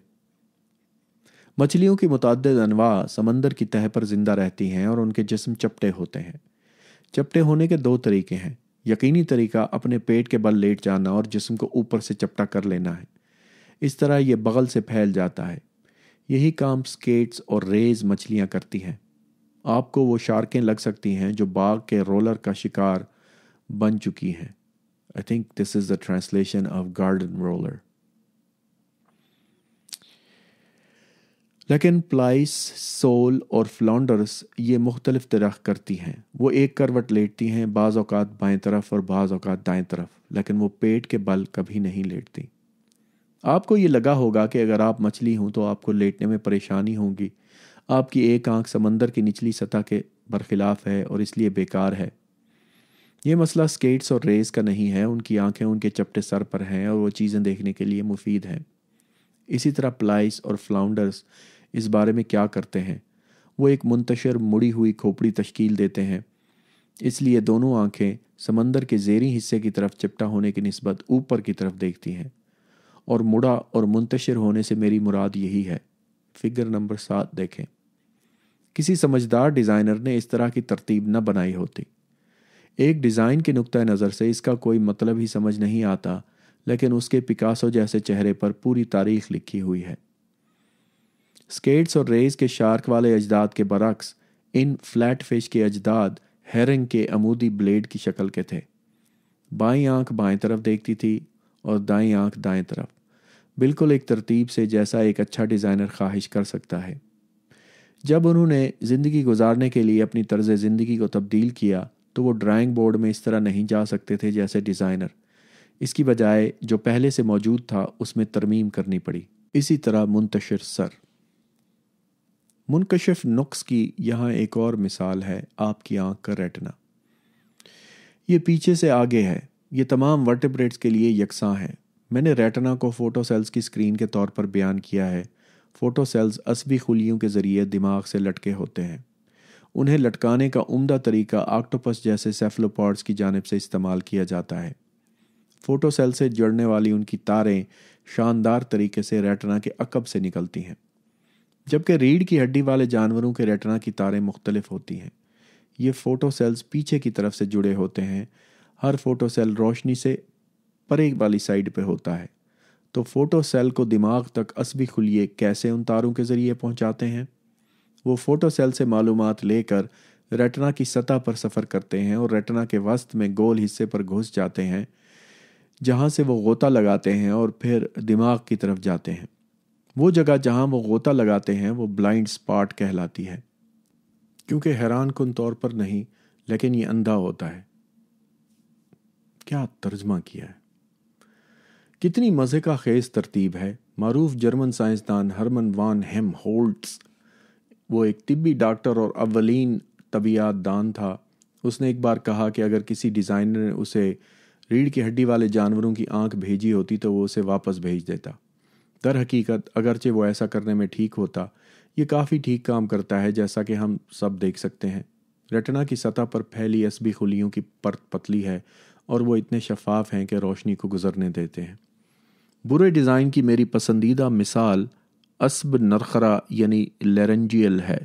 مچھلیوں کی متعدد انواع سمندر کی تہہ پر زندہ رہتی ہیں اور ان کے جسم چپٹے ہوتے ہیں۔ چپٹے ہونے کے 2 طریقے ہیں۔ یقینی طریقہ اپنے پیٹ کے بل لیٹ جانا اور جسم کو اوپر سے چپٹا کر لینا ہے، اس طرح یہ بغل سے پھیل جاتا ہے۔ یہی کام سکیٹس اور ریز مچھلیاں کرتی ہیں۔ آپ کو وہ شارکیں لگ سکتی ہیں جو باغ کے رولر کا شکار بن چکی ہیں۔ I think this is the translation of garden roller. لیکن پلائس، سول اور فلانڈرس یہ مختلف طرح کرتی ہیں۔ وہ ایک کروٹ لیٹتی ہیں، بعض اوقات بائیں طرف اور بعض اوقات دائیں طرف، لیکن وہ پیٹ کے بل کبھی نہیں لیٹتی۔ آپ کو یہ لگا ہوگا کہ اگر آپ مچھلی ہوں تو آپ کو لیٹنے میں پریشانی ہوگی۔ آپ کی ایک آنکھ سمندر کی نچلی سطح کے برخلاف ہے اور اس لیے بیکار ہے۔ یہ مسئلہ سکیٹس اور ریس کا نہیں ہے، ان کی آنکھیں ان کے چپٹے سر پر ہیں اور وہ چیزیں دیکھنے کے لیے مفید ہیں۔ اسی طرح پلائس اور فلاؤنڈرز اس بارے میں کیا کرتے ہیں، وہ ایک منتشر مڑی ہوئی کھوپڑی تشکیل دیتے ہیں، اس لیے دونوں آنکھیں سمندر کے زیریں حصے کی طرف چپٹا ہونے کی نسبت اوپر کی طرف دیکھتی ہیں، اور مڑا اور منتشر ہونے سے میری مراد یہی ہے۔ فگر نمبر 7 دیکھیں۔ کسی سمجھدار ڈیزائنر نے اس طرح کی ترتیب نہ بنائی ہوتی۔ ایک ڈیزائن کے نقطہ نظر سے اس کا کوئی مطلب ہی سمجھ نہیں آتا، لیکن اس کے پکاسو جیسے چہرے پر پوری تاریخ لکھی ہوئی ہے۔ سکیٹس اور ریز کے شارک والے اجداد کے برعکس ان فلیٹ فش کے اجداد ہیرنگ کے عمودی بلیڈ کی شکل کے تھے۔ بائیں آنکھ بائیں طرف دیکھتی تھی اور دائیں آنکھ دائیں طرف، بالکل ایک ترتیب سے جیسا ایک اچھا ڈیزائنر خواہش کر سکتا ہے۔ جب انہوں نے زندگی گزارنے کے لیے اپنی طرز زندگی کو تبدیل کیا تو وہ ڈرائنگ بورڈ میں اس طرح نہیں جا سکتے تھے جیسے ڈیزائنر، اس کی بجائے جو پہلے سے موجود تھا اس میں ترمیم کرنی پڑی۔ اسی طرح منتشر سر۔ منکشف نقص کی یہاں ایک اور مثال ہے آپ کی آنکھ کا ریٹنا۔ یہ پیچھے سے آگے ہے، یہ تمام ورٹیبریٹس کے لیے یکساں ہے۔ میں نے ریٹنا کو فوٹو سیلز کی اسکرین کے طور پر بیان کیا ہے۔ فوٹو سیلز عصبی خلیوں کے ذریعے دماغ سے لٹکے ہوتے ہیں۔ انہیں لٹکانے کا عمدہ طریقہ آکٹوپس جیسے سیفلوپوڈز کی جانب سے استعمال کیا جاتا ہے۔ فوٹو سیل سے جڑنے والی ان کی تاریں شاندار طریقے سے ریٹنا کے عقب سے نکلتی ہیں، جبکہ ریڑھ کی ہڈی والے جانوروں کے ریٹنا کی تاریں مختلف ہوتی ہیں۔ یہ فوٹو سیلز پیچھے کی طرف سے جڑے ہوتے ہیں۔ ہر فوٹو سیل روشنی سے پرے والی سائڈ پہ ہوتا ہے۔ تو فوٹو سیل کو دماغ تک عصبی خلیے کیسے ان تاروں کے ذریعے پہنچاتے ہیں؟ وہ فوٹو سیل سے معلومات لے کر ریٹنا کی سطح پر سفر کرتے ہیں اور ریٹنا کے وسط میں گول حصے پر گھس جاتے ہیں، جہاں سے وہ غوطہ لگاتے ہیں اور پھر دماغ کی طرف جاتے ہیں۔ وہ جگہ جہاں وہ غوطہ لگاتے ہیں وہ بلائنڈ سپاٹ کہلاتی ہے، کیونکہ حیران کن طور پر نہیں لیکن یہ اندھا ہوتا ہے۔ کیا ترجمہ کیا ہے! کتنی مزے کا خیز ترتیب ہے۔ معروف جرمن سائنسدان ہرمن وان ہیم ہولٹس، وہ ایک طبی ڈاکٹر اور اولین طبیعیات دان تھا، اس نے ایک بار کہا کہ اگر کسی ڈیزائنر نے اسے ریڑھ کی ہڈی والے جانوروں کی آنکھ بھیجی ہوتی تو وہ اسے واپس بھیج دیتا۔ در حقیقت اگرچہ وہ ایسا کرنے میں ٹھیک ہوتا، یہ کافی ٹھیک کام کرتا ہے، جیسا کہ ہم سب دیکھ سکتے ہیں۔ ریٹنا کی سطح پر پھیلی عصبی خلیوں کی پرت پتلی ہے اور وہ اتنے شفاف ہیں کہ روشنی کو گزرنے دیتے ہیں۔ برے ڈیزائن کی میری پسندیدہ مثال عصب نرخرا یعنی لیرنجیل ہے۔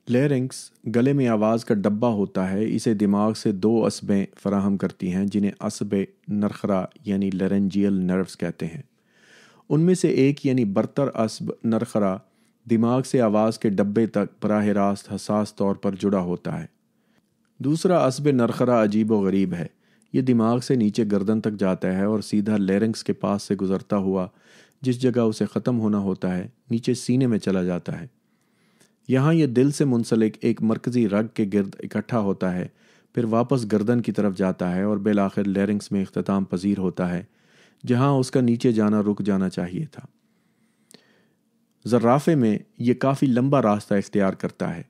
لیرنکس گلے میں آواز کا ڈبہ ہوتا ہے، اسے دماغ سے 2 عصبیں فراہم کرتی ہیں جنہیں عصب نرخرا یعنی لیرنجیل نروز کہتے ہیں۔ ان میں سے ایک یعنی برتر عصب نرخرا دماغ سے آواز کے ڈبے تک براہ راست حساس طور پر جڑا ہوتا ہے۔ دوسرا عصب نرخرا عجیب و غریب ہے، یہ دماغ سے نیچے گردن تک جاتا ہے اور سیدھا لیرنکس کے پاس سے گزرتا ہوا جس جگہ اسے ختم ہونا ہوتا ہے نیچے سینے میں چلا جاتا ہے۔ یہاں یہ دل سے منسلک ایک مرکزی رگ کے گرد اکٹھا ہوتا ہے، پھر واپس گردن کی طرف جاتا ہے اور بالآخر لیرنکس میں اختتام پذیر ہوتا ہے، جہاں اس کا نیچے جانا رک جانا چاہیے تھا۔ زرافے میں یہ کافی لمبا راستہ اختیار کرتا ہے۔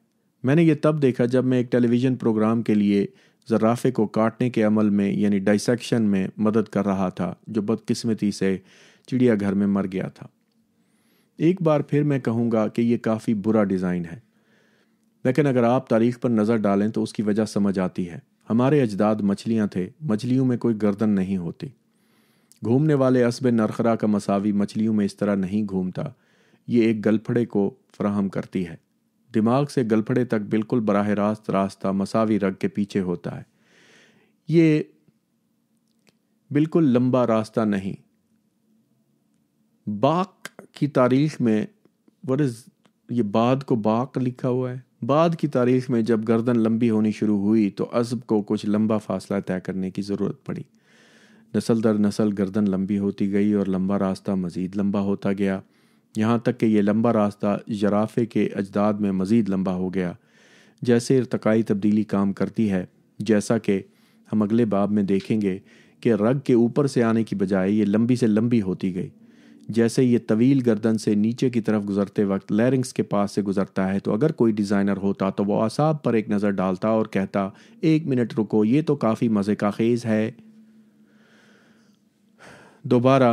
میں نے یہ تب دیکھا جب میں ایک ٹیلی ویژن پروگرام کے لیے زرافے کو کاٹنے کے عمل میں یعنی ڈائسیکشن میں مدد کر رہا تھا، جو بدقسمتی سے چڑیا گھر میں مر گیا تھا۔ ایک بار پھر میں کہوں گا کہ یہ کافی برا ڈیزائن ہے، لیکن اگر آپ تاریخ پر نظر ڈالیں تو اس کی وجہ سمجھ آتی ہے۔ ہمارے اجداد مچھلیاں تھے، مچھلیوں میں کوئی گردن نہیں ہوتی۔ گھومنے والے عصب نرخرا کا مساوی مچھلیوں میں اس طرح نہیں گھومتا، یہ ایک گلپھڑے کو فراہم کرتی ہے۔ دماغ سے گلپھڑے تک بالکل براہ راست راستہ مساوی رگ کے پیچھے ہوتا ہے۔ یہ بالکل لمبا راستہ نہیں۔ باق کی تاریخ میں یہ بعد کو باق لکھا ہوا ہے۔ بعد کی تاریخ میں جب گردن لمبی ہونی شروع ہوئی تو عصب کو کچھ لمبا فاصلہ طے کرنے کی ضرورت پڑی۔ نسل در نسل گردن لمبی ہوتی گئی اور لمبا راستہ مزید لمبا ہوتا گیا، یہاں تک کہ یہ لمبا راستہ ژرافے کے اجداد میں مزید لمبا ہو گیا۔ جیسے ارتقائی تبدیلی کام کرتی ہے، جیسا کہ ہم اگلے باب میں دیکھیں گے کہ رگ کے اوپر سے آنے کی بجائے یہ لمبی سے لمبی ہوتی گئی۔ جیسے یہ طویل گردن سے نیچے کی طرف گزرتے وقت لیرنکس کے پاس سے گزرتا ہے، تو اگر کوئی ڈیزائنر ہوتا تو وہ اعصاب پر ایک نظر ڈالتا اور کہتا 1 منٹ رکو، یہ تو کافی مزے کا خیز ہے۔ دوبارہ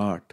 8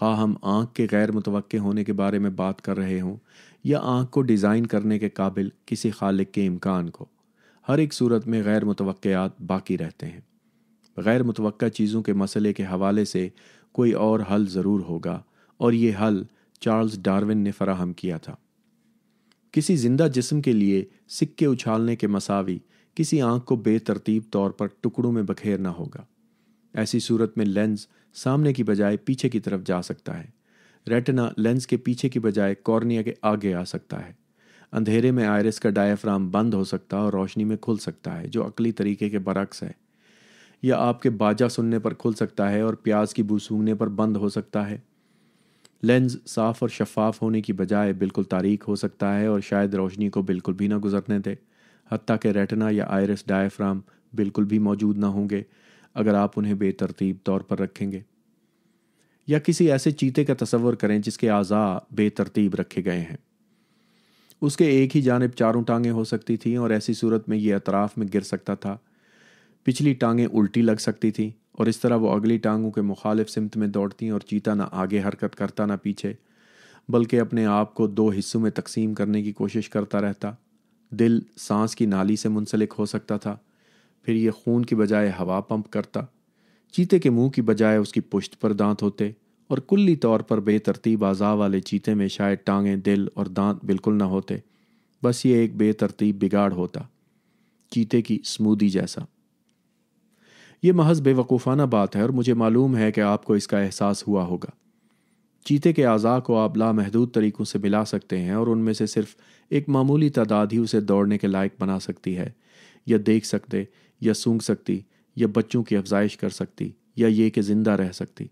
خواہ ہم آنکھ کے غیر متوقع ہونے کے بارے میں بات کر رہے ہوں یا آنکھ کو ڈیزائن کرنے کے قابل کسی خالق کے امکان کو، ہر ایک صورت میں غیر متوقعات باقی رہتے ہیں۔ غیر متوقع چیزوں کے مسئلے کے حوالے سے کوئی اور حل ضرور ہوگا، اور یہ حل چارلز ڈارون نے فراہم کیا تھا۔ کسی زندہ جسم کے لیے سکے اچھالنے کے مساوی کسی آنکھ کو بے ترتیب طور پر ٹکڑوں میں بکھیرنا ہوگا۔ ایسی صورت میں لینز سامنے کی بجائے پیچھے کی طرف جا سکتا ہے، ریٹنا لینز کے پیچھے کی بجائے کارنیا کے آگے آ سکتا ہے، اندھیرے میں آئرس کا ڈایافرام بند ہو سکتا ہے اور روشنی میں کھل سکتا ہے جو عقلی طریقے کے برعکس ہے، یا آپ کے باجا سننے پر کھل سکتا ہے اور پیاز کی بو سونگنے پر بند ہو سکتا ہے۔ لینز صاف اور شفاف ہونے کی بجائے بالکل تاریک ہو سکتا ہے اور شاید روشنی کو بالکل بھی نہ گزرنے دے، حتیٰ کہ ریٹنا یا آئرس ڈایافرام بالکل بھی موجود نہ ہوں گے اگر آپ انہیں بے ترتیب طور پر رکھیں گے۔ یا کسی ایسے چیتے کا تصور کریں جس کے اعضاء بے ترتیب رکھے گئے ہیں۔ اس کے ایک ہی جانب چاروں ٹانگیں ہو سکتی تھیں اور ایسی صورت میں یہ اطراف میں گر سکتا تھا، پچھلی ٹانگیں الٹی لگ سکتی تھیں اور اس طرح وہ اگلی ٹانگوں کے مخالف سمت میں دوڑتیں اور چیتا نہ آگے حرکت کرتا نہ پیچھے، بلکہ اپنے آپ کو دو حصوں میں تقسیم کرنے کی کوشش کرتا رہتا۔ دل سانس کی نالی سے منسلک ہو سکتا تھا، پھر یہ خون کی بجائے ہوا پمپ کرتا، چیتے کے منہ کی بجائے اس کی پشت پر دانت ہوتے، اور کلی طور پر بے ترتیب اعضاء والے چیتے میں شاید ٹانگیں، دل اور دانت بالکل نہ ہوتے، بس یہ ایک بے ترتیب بگاڑ ہوتا، چیتے کی سمودی جیسا۔ یہ محض بے وقوفانہ بات ہے اور مجھے معلوم ہے کہ آپ کو اس کا احساس ہوا ہوگا۔ چیتے کے اعضاء کو آپ لامحدود طریقوں سے ملا سکتے ہیں اور ان میں سے صرف ایک معمولی تعداد ہی اسے دوڑنے کے لائق بنا سکتی ہے، یا دیکھ سکتے، یا سونگھ سکتی، یا بچوں کی افزائش کر سکتی، یا یہ کہ زندہ رہ سکتی۔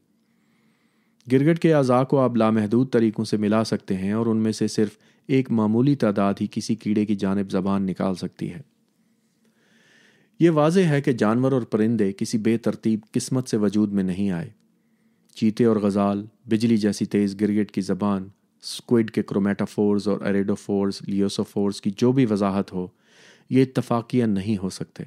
گرگٹ کے اعضاء کو آپ لامحدود طریقوں سے ملا سکتے ہیں اور ان میں سے صرف ایک معمولی تعداد ہی کسی کیڑے کی جانب زبان نکال سکتی ہے۔ یہ واضح ہے کہ جانور اور پرندے کسی بے ترتیب قسمت سے وجود میں نہیں آئے۔ چیتے اور غزال، بجلی جیسی تیز گرگٹ کی زبان، سکویڈ کے کرومیٹافورز اور ایریڈوفورز، لیوسوفورز کی جو بھی وضاحت ہو، یہ اتفاقیہ نہیں ہو سکتے۔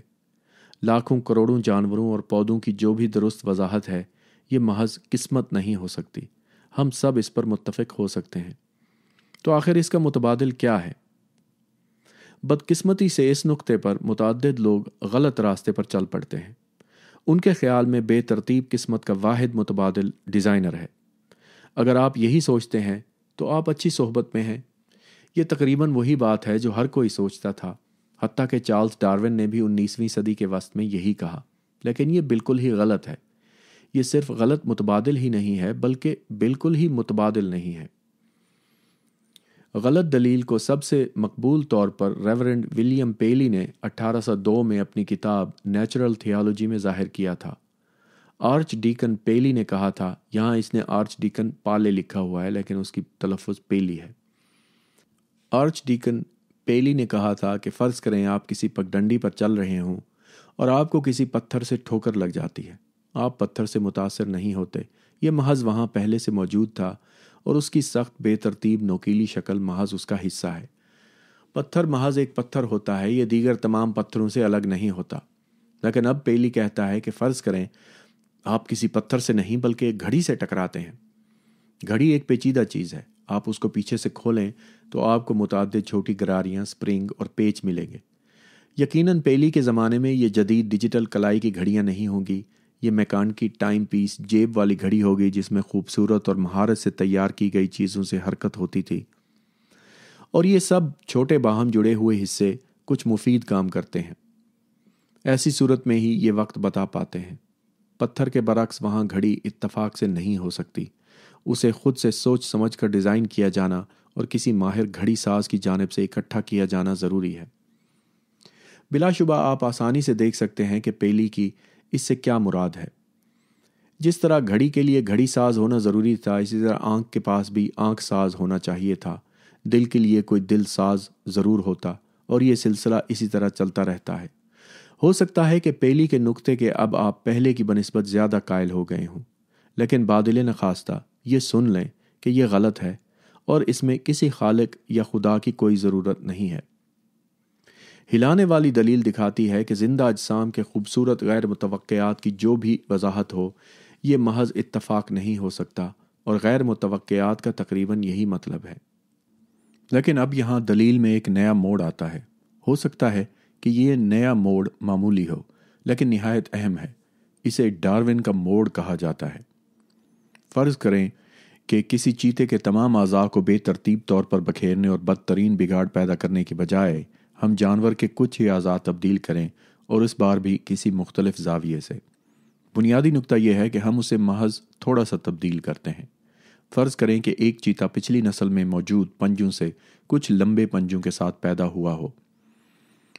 لاکھوں کروڑوں جانوروں اور پودوں کی جو بھی درست وضاحت ہے، یہ محض قسمت نہیں ہو سکتی۔ ہم سب اس پر متفق ہو سکتے ہیں۔ تو آخر اس کا متبادل کیا ہے؟ بدقسمتی سے اس نقطے پر متعدد لوگ غلط راستے پر چل پڑتے ہیں۔ ان کے خیال میں بے ترتیب قسمت کا واحد متبادل ڈیزائنر ہے۔ اگر آپ یہی سوچتے ہیں تو آپ اچھی صحبت میں ہیں۔ یہ تقریباً وہی بات ہے جو ہر کوئی سوچتا تھا، حتیٰ کہ چارلز ڈارون نے بھی 19ویں صدی کے وسط میں یہی کہا، لیکن یہ بالکل ہی غلط ہے۔ یہ صرف غلط متبادل ہی نہیں ہے بلکہ بالکل ہی متبادل نہیں ہے۔ غلط دلیل کو سب سے مقبول طور پر ریورنڈ ولیم پیلی نے 1802 میں اپنی کتاب نیچرل تھیالوجی میں ظاہر کیا تھا۔ آرچ ڈیکن پیلی نے کہا تھا، یہاں اس نے آرچ ڈیکن پالے لکھا ہوا ہے لیکن اس کی تلفظ پیلی ہے۔ آرچ ڈیکن پیلی نے کہا تھا کہ فرض کریں آپ کسی پگڈنڈی پر چل رہے ہوں اور آپ کو کسی پتھر سے ٹھوکر لگ جاتی ہے۔ آپ پتھر سے متاثر نہیں ہوتے، یہ محض وہاں پہلے سے موجود تھا اور اس کی سخت بے ترتیب نوکیلی شکل محض اس کا حصہ ہے۔ پتھر محض ایک پتھر ہوتا ہے، یہ دیگر تمام پتھروں سے الگ نہیں ہوتا۔ لیکن اب پیلی کہتا ہے کہ فرض کریں آپ کسی پتھر سے نہیں بلکہ ایک گھڑی سے ٹکراتے ہیں۔ گھڑی ایک پیچیدہ چیز ہے، آپ اس کو پیچھے سے کھولیں تو آپ کو متعدد چھوٹی گراریاں، سپرنگ اور پیچ ملیں گے۔ یقیناً پیلی کے زمانے میں یہ جدید ڈیجیٹل کلائی کی گھڑیاں نہیں ہوں گی، یہ میکانکی ٹائم پیس جیب والی گھڑی ہوگی جس میں خوبصورت اور مہارت سے تیار کی گئی چیزوں سے حرکت ہوتی تھی، اور یہ سب چھوٹے باہم جڑے ہوئے حصے کچھ مفید کام کرتے ہیں۔ ایسی صورت میں ہی یہ وقت بتا پاتے ہیں۔ پتھر کے برعکس وہاں گھڑی اتفاق سے نہیں ہو سکتی، اسے خود سے سوچ سمجھ کر ڈیزائن کیا جانا اور کسی ماہر گھڑی ساز کی جانب سے اکٹھا کیا جانا ضروری ہے۔ بلا شبہ آپ آسانی سے دیکھ سکتے ہیں کہ پیلی کی اس سے کیا مراد ہے۔ جس طرح گھڑی کے لیے گھڑی ساز ہونا ضروری تھا، اسی طرح آنکھ کے پاس بھی آنکھ ساز ہونا چاہیے تھا، دل کے لیے کوئی دل ساز ضرور ہوتا، اور یہ سلسلہ اسی طرح چلتا رہتا ہے۔ ہو سکتا ہے کہ پیلی کے نقطے کے اب آپ پہلے کی بنسبت زیادہ قائل ہو گئے ہوں، لیکن بادل نخواستہ یہ سن لیں کہ یہ غلط ہے اور اس میں کسی خالق یا خدا کی کوئی ضرورت نہیں ہے۔ ہلانے والی دلیل دکھاتی ہے کہ زندہ اجسام کے خوبصورت غیر متوقعات کی جو بھی وضاحت ہو، یہ محض اتفاق نہیں ہو سکتا اور غیر متوقعات کا تقریباً یہی مطلب ہے۔ لیکن اب یہاں دلیل میں ایک نیا موڑ آتا ہے۔ ہو سکتا ہے کہ یہ نیا موڑ معمولی ہو، لیکن نہایت اہم ہے۔ اسے ڈارون کا موڑ کہا جاتا ہے۔ فرض کریں کہ کسی چیتے کے تمام اعضاء کو بے ترتیب طور پر بکھیرنے اور بدترین بگاڑ پیدا کرنے کی بجائے ہم جانور کے کچھ ہی اعضاء تبدیل کریں، اور اس بار بھی کسی مختلف زاویے سے۔ بنیادی نکتہ یہ ہے کہ ہم اسے محض تھوڑا سا تبدیل کرتے ہیں۔ فرض کریں کہ ایک چیتا پچھلی نسل میں موجود پنجوں سے کچھ لمبے پنجوں کے ساتھ پیدا ہوا ہو،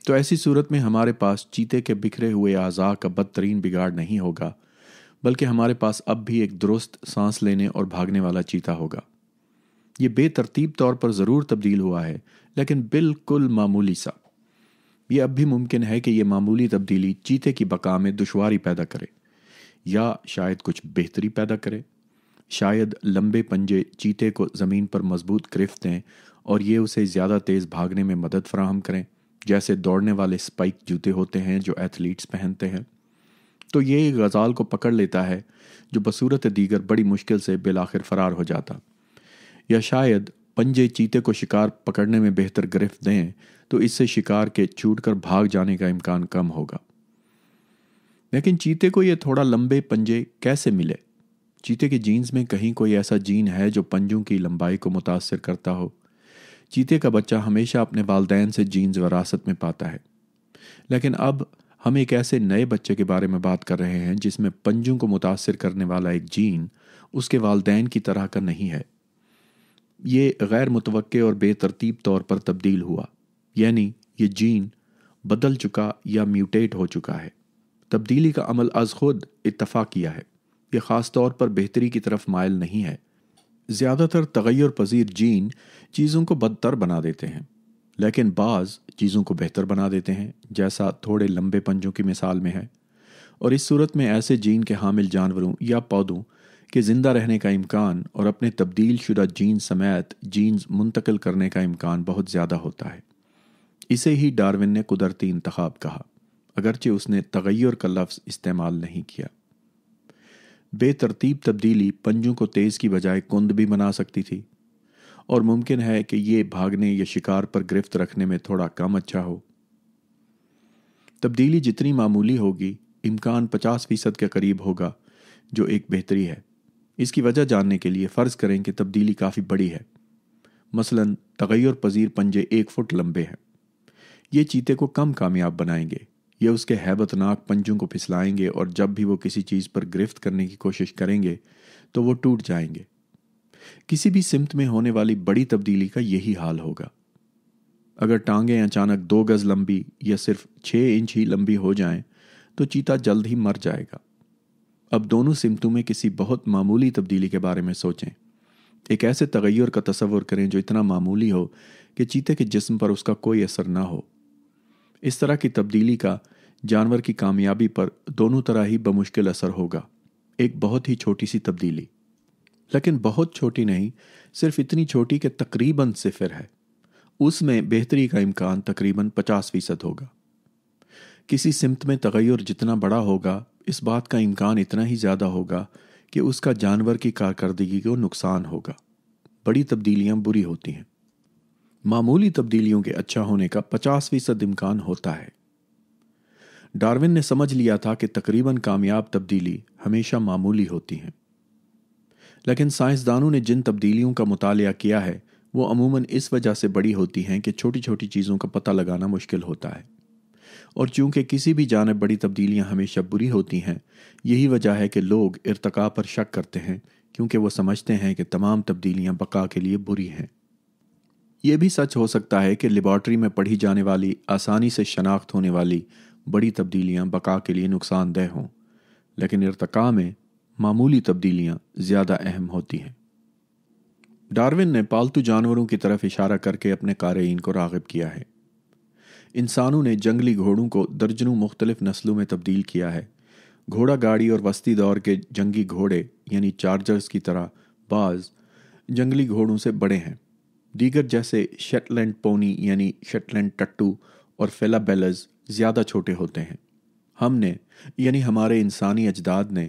تو ایسی صورت میں ہمارے پاس چیتے کے بکھرے ہوئے اعضاء کا بدترین بگاڑ نہیں ہوگا، بلکہ ہمارے پاس اب بھی ایک درست سانس لینے اور بھاگنے والا چیتا ہوگا۔ یہ بے ترتیب طور پر ضرور تبدیل ہوا ہے، لیکن بالکل معمولی سا۔ یہ اب بھی ممکن ہے کہ یہ معمولی تبدیلی چیتے کی بقا میں دشواری پیدا کرے، یا شاید کچھ بہتری پیدا کرے۔ شاید لمبے پنجے چیتے کو زمین پر مضبوط گرفت دیں اور یہ اسے زیادہ تیز بھاگنے میں مدد فراہم کریں، جیسے دوڑنے والے سپائک جوتے ہوتے ہیں جو ایتھلیٹس پہنتے ہیں۔ تو یہ ایک غزال کو پکڑ لیتا ہے جو بصورت دیگر بڑی مشکل سے بالآخر فرار ہو جاتا۔ یا شاید پنجے چیتے کو شکار پکڑنے میں بہتر گرفت دیں تو اس سے شکار کے چھوٹ کر بھاگ جانے کا امکان کم ہوگا۔ لیکن چیتے کو یہ تھوڑا لمبے پنجے کیسے ملے؟ چیتے کے جینز میں کہیں کوئی ایسا جین ہے جو پنجوں کی لمبائی کو متاثر کرتا ہو؟ چیتے کا بچہ ہمیشہ اپنے والدین سے جینز وراثت میں پاتا ہے، لیکن اب ہم ایک ایسے نئے بچے کے بارے میں بات کر رہے ہیں جس میں پنجوں کو متاثر کرنے والا ایک جین اس کے والدین کی طرح کا نہیں ہے۔ یہ غیر متوقع اور بے ترتیب طور پر تبدیل ہوا، یعنی یہ جین بدل چکا یا میوٹیٹ ہو چکا ہے۔ تبدیلی کا عمل از خود اتفاق کیا ہے، یہ خاص طور پر بہتری کی طرف مائل نہیں ہے۔ زیادہ تر تغیر پذیر جین چیزوں کو بدتر بنا دیتے ہیں، لیکن بعض چیزوں کو بہتر بنا دیتے ہیں، جیسا تھوڑے لمبے پنجوں کی مثال میں ہے۔ اور اس صورت میں ایسے جین کے حامل جانوروں یا پودوں کے زندہ رہنے کا امکان اور اپنے تبدیل شدہ جین سمیت جینز منتقل کرنے کا امکان بہت زیادہ ہوتا ہے۔ اسے ہی ڈارون نے قدرتی انتخاب کہا، اگرچہ اس نے تغیر کا لفظ استعمال نہیں کیا۔ بے ترتیب تبدیلی پنجوں کو تیز کی بجائے کند بھی بنا سکتی تھی، اور ممکن ہے کہ یہ بھاگنے یا شکار پر گرفت رکھنے میں تھوڑا کم اچھا ہو۔ تبدیلی جتنی معمولی ہوگی، امکان 50% کے قریب ہوگا، جو ایک بہتری ہے۔ اس کی وجہ جاننے کے لیے فرض کریں کہ تبدیلی کافی بڑی ہے۔ مثلا تغیر پذیر پنجے 1 فٹ لمبے ہیں۔ یہ چیتے کو کم کامیاب بنائیں گے، یہ اس کے ہیبت ناک پنجوں کو پھسلائیں گے، اور جب بھی وہ کسی چیز پر گرفت کرنے کی کوشش کریں گے تو وہ ٹوٹ جائیں گے۔ کسی بھی سمت میں ہونے والی بڑی تبدیلی کا یہی حال ہوگا۔ اگر ٹانگیں اچانک 2 گز لمبی یا صرف 6 انچ ہی لمبی ہو جائیں تو چیتا جلد ہی مر جائے گا۔ اب دونوں سمتوں میں کسی بہت معمولی تبدیلی کے بارے میں سوچیں۔ ایک ایسے تغیر کا تصور کریں جو اتنا معمولی ہو کہ چیتے کے جسم پر اس کا کوئی اثر نہ ہو۔ اس طرح کی تبدیلی کا جانور کی کامیابی پر دونوں طرح ہی بمشکل اثر ہوگا۔ ایک بہت ہی چھوٹی سی تبدیلی، لیکن بہت چھوٹی نہیں، صرف اتنی چھوٹی کہ تقریباً 0 ہے، اس میں بہتری کا امکان تقریباً 50% ہوگا۔ کسی سمت میں تغیر جتنا بڑا ہوگا، اس بات کا امکان اتنا ہی زیادہ ہوگا کہ اس کا جانور کی کارکردگی کو نقصان ہوگا۔ بڑی تبدیلیاں بری ہوتی ہیں، معمولی تبدیلیوں کے اچھا ہونے کا 50% امکان ہوتا ہے۔ ڈارون نے سمجھ لیا تھا کہ تقریباً کامیاب تبدیلی ہمیشہ معمولی ہوتی ہیں، لیکن سائنسدانوں نے جن تبدیلیوں کا مطالعہ کیا ہے وہ عموماً اس وجہ سے بڑی ہوتی ہیں کہ چھوٹی چھوٹی چیزوں کا پتہ لگانا مشکل ہوتا ہے۔ اور چونکہ کسی بھی جانب بڑی تبدیلیاں ہمیشہ بری ہوتی ہیں، یہی وجہ ہے کہ لوگ ارتقاء پر شک کرتے ہیں، کیونکہ وہ سمجھتے ہیں کہ تمام تبدیلیاں بقا کے لیے بری ہیں۔ یہ بھی سچ ہو سکتا ہے کہ لیبارٹری میں پڑھی جانے والی آسانی سے شناخت ہونے والی بڑی تبدیلیاں بقا کے لیے نقصان دہ ہوں، لیکن ارتقاء میں معمولی تبدیلیاں زیادہ اہم ہوتی ہیں۔ ڈارون نے پالتو جانوروں کی طرف اشارہ کر کے اپنے قارئین کو راغب کیا ہے۔ انسانوں نے جنگلی گھوڑوں کو درجنوں مختلف نسلوں میں تبدیل کیا ہے۔ گھوڑا گاڑی اور وسطی دور کے جنگی گھوڑے یعنی چارجرز کی طرح بعض جنگلی گھوڑوں سے بڑے ہیں۔ دیگر جیسے شیٹلینڈ پونی یعنی شیٹلینڈ ٹٹو اور فیلابیلز زیادہ چھوٹے ہوتے ہیں۔ ہم نے یعنی ہمارے انسانی اجداد نے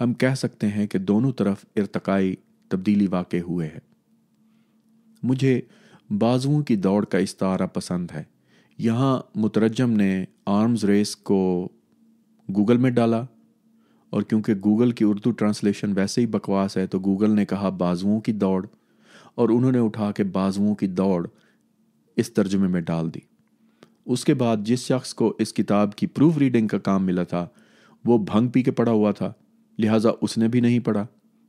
ہم کہہ سکتے ہیں کہ دونوں طرف ارتقائی تبدیلی واقع ہوئے ہے۔ مجھے بازوؤں کی دوڑ کا استعارہ پسند ہے۔ یہاں مترجم نے آرمز ریس کو گوگل میں ڈالا، اور کیونکہ گوگل کی اردو ٹرانسلیشن ویسے ہی بکواس ہے تو گوگل نے کہا بازوؤں کی دوڑ، اور انہوں نے اٹھا کے بازوؤں کی دوڑ اس ترجمے میں ڈال دی۔ اس کے بعد جس شخص کو اس کتاب کی پروف ریڈنگ کا کام ملا تھا وہ بھنگ پی کے پڑا ہوا تھا، لہٰذا اس نے بھی نہیں پڑھا،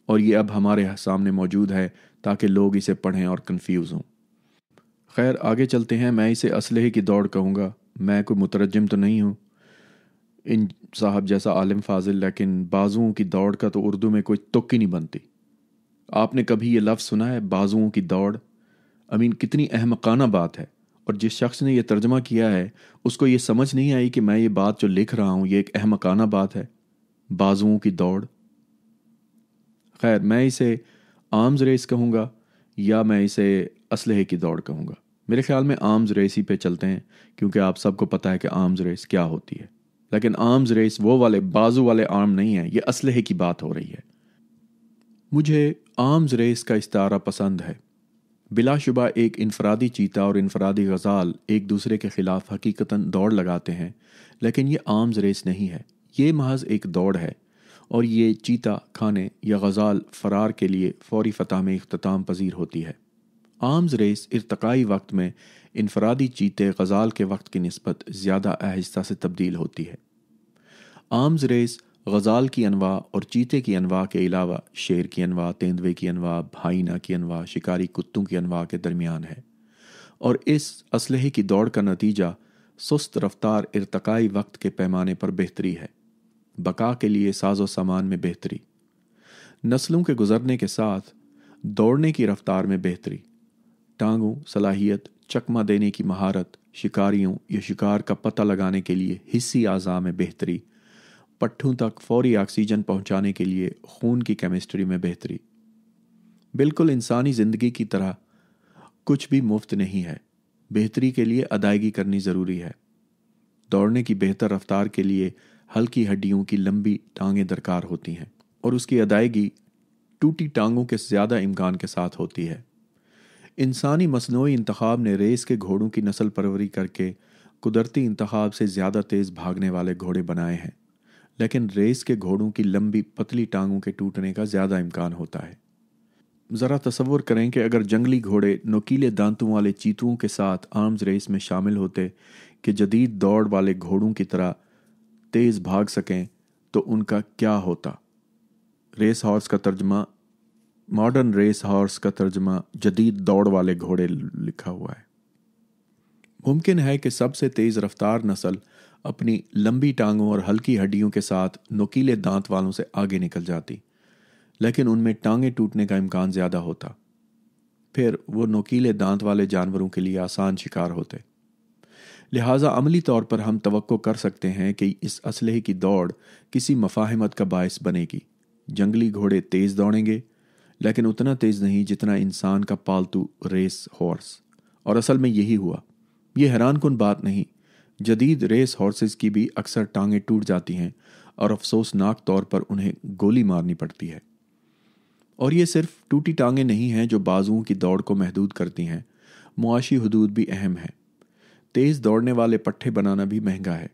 اور یہ اب ہمارے سامنے موجود ہے تاکہ لوگ اسے پڑھیں اور کنفیوز ہوں۔ خیر آگے چلتے ہیں۔ میں اسے اسلحے کی دوڑ کہوں گا۔ میں کوئی مترجم تو نہیں ہوں ان صاحب جیسا عالم فاضل، لیکن بازوؤں کی دوڑ کا تو اردو میں کوئی تک ہی نہیں بنتی۔ آپ نے کبھی یہ لفظ سنا ہے بازوؤں کی دوڑ؟ کتنی احمقانہ بات ہے، اور جس شخص نے یہ ترجمہ کیا ہے اس کو یہ سمجھ نہیں آئی کہ میں یہ بات جو لکھ رہا ہوں یہ ایک احمقانہ بات ہے، بازوؤں کی دوڑ۔ خیر میں اسے آرمز ریس کہوں گا یا میں اسے اسلحے کی دوڑ کہوں گا۔ میرے خیال میں آرمز ریس ہی پہ چلتے ہیں، کیونکہ آپ سب کو پتہ ہے کہ آرمز ریس کیا ہوتی ہے، لیکن آرمز ریس وہ والے بازو والے آرم نہیں ہے، یہ اسلحے کی بات ہو رہی ہے۔ مجھے آرمز ریس کا استعارہ پسند ہے۔ بلا شبہ ایک انفرادی چیتا اور انفرادی غزال ایک دوسرے کے خلاف حقیقتاً دوڑ لگاتے ہیں، لیکن یہ آرمز ریس نہیں ہے، یہ محض ایک دوڑ ہے، اور یہ چیتا کھانے یا غزال فرار کے لیے فوری فتح میں اختتام پذیر ہوتی ہے۔ آرمز ریس ارتقائی وقت میں انفرادی چیتے غزال کے وقت کی نسبت زیادہ آہستہ سے تبدیل ہوتی ہے۔ آرمز ریس غزال کی انواع اور چیتے کی انواع کے علاوہ شیر کی انواع، تیندوے کی انواع، ہائینا کی انواع، شکاری کتوں کی انواع کے درمیان ہے، اور اس اسلحے کی دوڑ کا نتیجہ سست رفتار ارتقائی وقت کے پیمانے پر بہتری ہے، بقا کے لیے ساز و سامان میں بہتری، نسلوں کے گزرنے کے ساتھ دوڑنے کی رفتار میں بہتری، ٹانگوں صلاحیت، چکمہ دینے کی مہارت، شکاریوں یا شکار کا پتہ لگانے کے لیے حسی اعضاء میں بہتری، پٹھوں تک فوری آکسیجن پہنچانے کے لیے خون کی کیمسٹری میں بہتری۔ بالکل انسانی زندگی کی طرح کچھ بھی مفت نہیں ہے، بہتری کے لیے ادائیگی کرنی ضروری ہے۔ دوڑنے کی بہتر رفتار کے لیے ہلکی ہڈیوں کی لمبی ٹانگیں درکار ہوتی ہیں، اور اس کی ادائیگی ٹوٹی ٹانگوں کے زیادہ امکان کے ساتھ ہوتی ہے۔ انسانی مصنوعی انتخاب نے ریس کے گھوڑوں کی نسل پروری کر کے قدرتی انتخاب سے زیادہ تیز بھاگنے والے گھوڑے بنائے ہیں، لیکن ریس کے گھوڑوں کی لمبی پتلی ٹانگوں کے ٹوٹنے کا زیادہ امکان ہوتا ہے۔ ذرا تصور کریں کہ اگر جنگلی گھوڑے نوکیلے دانتوں والے چیتوں کے ساتھ آرمز ریس میں شامل ہوتے کہ جدید دوڑ والے گھوڑوں کی طرح تیز بھاگ سکیں تو ان کا کیا ہوتا؟ ریس ہارس کا ترجمہ، ماڈرن ریس ہارس کا ترجمہ جدید دوڑ والے گھوڑے لکھا ہوا ہے۔ ممکن ہے کہ سب سے تیز رفتار نسل اپنی لمبی ٹانگوں اور ہلکی ہڈیوں کے ساتھ نوکیلے دانت والوں سے آگے نکل جاتی، لیکن ان میں ٹانگیں ٹوٹنے کا امکان زیادہ ہوتا، پھر وہ نوکیلے دانت والے جانوروں کے لیے آسان شکار ہوتے۔ لہٰذا عملی طور پر ہم توقع کر سکتے ہیں کہ اس اسلحے کی دوڑ کسی مفاہمت کا باعث بنے گی۔ جنگلی گھوڑے تیز دوڑیں گے، لیکن اتنا تیز نہیں جتنا انسان کا پالتو ریس ہارس، اور اصل میں یہی ہوا۔ یہ حیران کن بات نہیں، جدید ریس ہارسز کی بھی اکثر ٹانگیں ٹوٹ جاتی ہیں اور افسوسناک طور پر انہیں گولی مارنی پڑتی ہے۔ اور یہ صرف ٹوٹی ٹانگیں نہیں ہیں جو بازوؤں کی دوڑ کو محدود کرتی ہیں، معاشی حدود بھی اہم ہیں۔ تیز دوڑنے والے پٹھے بنانا بھی مہنگا ہے۔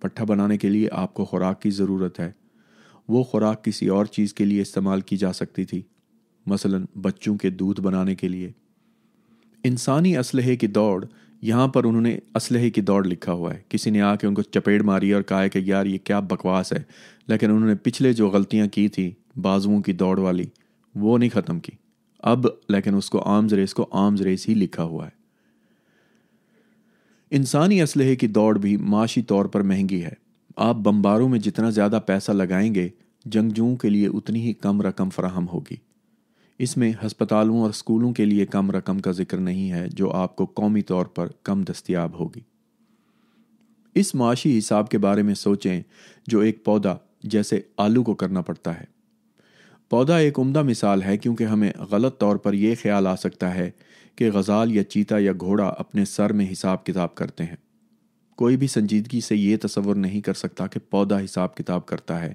پٹھا بنانے کے لیے آپ کو خوراک کی ضرورت ہے، وہ خوراک کسی اور چیز کے لیے استعمال کی جا سکتی تھی، مثلا بچوں کے دودھ بنانے کے لیے۔ انسانی اسلحے کی دوڑ، یہاں پر انہوں نے اسلحے کی دوڑ لکھا ہوا ہے، کسی نے آ کے ان کو چپیڑ ماری اور کہا کہ یار یہ کیا بکواس ہے، لیکن انہوں نے پچھلے جو غلطیاں کی تھی بازوؤں کی دوڑ والی وہ نہیں ختم کی اب، لیکن اس کو آرمز ریس ہی لکھا ہوا ہے۔ انسانی اسلحے کی دوڑ بھی معاشی طور پر مہنگی ہے۔ آپ بمباروں میں جتنا زیادہ پیسہ لگائیں گے، جنگجوؤں کے لیے اتنی ہی کم رقم فراہم ہوگی۔ اس میں ہسپتالوں اور اسکولوں کے لیے کم رقم کا ذکر نہیں ہے جو آپ کو قومی طور پر کم دستیاب ہوگی۔ اس معاشی حساب کے بارے میں سوچیں جو ایک پودا جیسے آلو کو کرنا پڑتا ہے۔ پودا ایک عمدہ مثال ہے، کیونکہ ہمیں غلط طور پر یہ خیال آ سکتا ہے کہ غزال یا چیتا یا گھوڑا اپنے سر میں حساب کتاب کرتے ہیں۔ کوئی بھی سنجیدگی سے یہ تصور نہیں کر سکتا کہ پودا حساب کتاب کرتا ہے،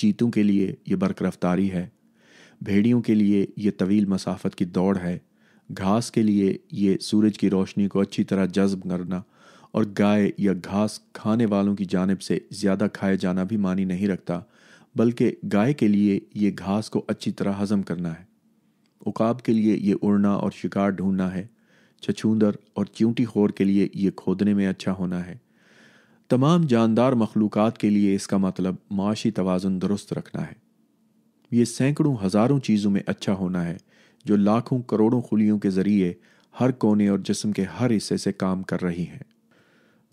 چیتوں کے لیے یہ برق رفتاری ہے، بھیڑیوں کے لیے یہ طویل مسافت کی دوڑ ہے، گھاس کے لیے یہ سورج کی روشنی کو اچھی طرح جذب کرنا، اور گائے یا گھاس کھانے والوں کی جانب سے زیادہ کھائے جانا بھی معنی نہیں رکھتا، بلکہ گائے کے لیے یہ گھاس کو اچھی طرح ہضم کرنا ہے، عقاب کے لیے یہ اڑنا اور شکار ڈھونڈنا ہے، چھچھوندر اور چیونٹی خور کے لیے یہ کھودنے میں اچھا ہونا ہے۔ تمام جاندار مخلوقات کے لیے اس کا مطلب معاشی توازن درست رکھنا ہے۔ یہ سینکڑوں ہزاروں چیزوں میں اچھا ہونا ہے جو لاکھوں کروڑوں خلیوں کے ذریعے ہر کونے اور جسم کے ہر حصے سے کام کر رہی ہیں۔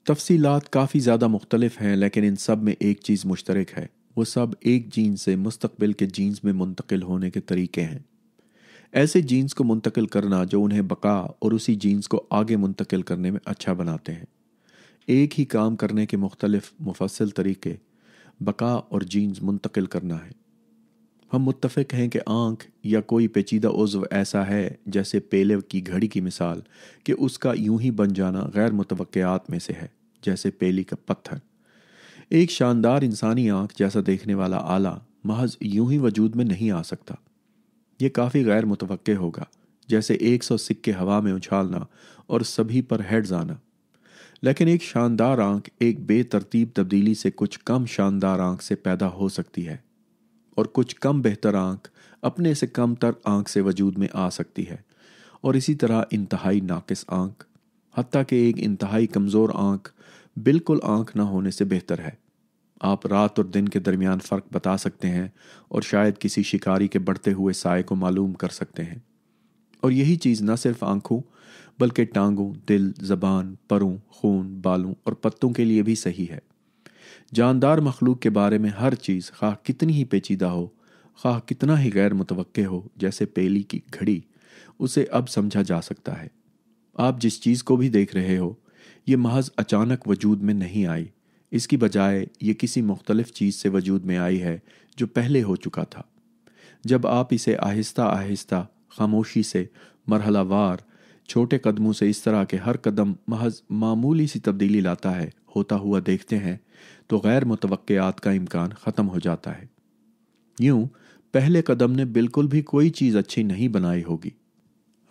تفصیلات کافی زیادہ مختلف ہیں، لیکن ان سب میں ایک چیز مشترک ہے، وہ سب ایک جین سے مستقبل کے جینز میں منتقل ہونے کے طریقے ہیں۔ ایسے جینز کو منتقل کرنا جو انہیں بقا اور اسی جینز کو آگے منتقل کرنے میں اچھا بناتے ہیں۔ ایک ہی کام کرنے کے مختلف مفصل طریقے، بقا اور جینز منتقل کرنا ہے۔ ہم متفق ہیں کہ آنکھ یا کوئی پیچیدہ عضو ایسا ہے، جیسے پیلے کی گھڑی کی مثال، کہ اس کا یوں ہی بن جانا غیر متوقعات میں سے ہے، جیسے پیلی کا پتھر۔ ایک شاندار انسانی آنکھ جیسا دیکھنے والا آلہ محض یوں ہی وجود میں نہیں آ سکتا، یہ کافی غیر متوقع ہوگا، جیسے 100 سکے ہوا میں اچھالنا اور سبھی پر ہیڈز آنا۔ لیکن ایک شاندار آنکھ ایک بے ترتیب تبدیلی سے کچھ کم شاندار آنکھ سے پیدا ہو سکتی ہے، اور کچھ کم بہتر آنکھ اپنے سے کم تر آنکھ سے وجود میں آ سکتی ہے، اور اسی طرح انتہائی ناقص آنکھ، حتیٰ کہ ایک انتہائی کمزور آنکھ بالکل آنکھ نہ ہونے سے بہتر ہے۔ آپ رات اور دن کے درمیان فرق بتا سکتے ہیں، اور شاید کسی شکاری کے بڑھتے ہوئے سائے کو معلوم کر سکتے ہیں۔ اور یہی چیز نہ صرف آنکھوں بلکہ ٹانگوں، دل، زبان، پروں، خون، بالوں اور پتوں کے لیے بھی صحیح ہے۔ جاندار مخلوق کے بارے میں ہر چیز، خواہ کتنی ہی پیچیدہ ہو، خواہ کتنا ہی غیر متوقع ہو، جیسے پیلی کی گھڑی، اسے اب سمجھا جا سکتا ہے۔ آپ جس چیز کو بھی دیکھ رہے ہو، یہ محض اچانک وجود میں نہیں آئی، اس کی بجائے یہ کسی مختلف چیز سے وجود میں آئی ہے جو پہلے ہو چکا تھا۔ جب آپ اسے آہستہ آہستہ، خاموشی سے، مرحلہ وار، چھوٹے قدموں سے اس طرح کہ ہر قدم محض معمولی سی تبدیلی لاتا ہے، ہوتا ہوا دیکھتے ہیں، تو غیر متوقعات کا امکان ختم ہو جاتا ہے۔ یوں پہلے قدم نے بالکل بھی کوئی چیز اچھی نہیں بنائی ہوگی۔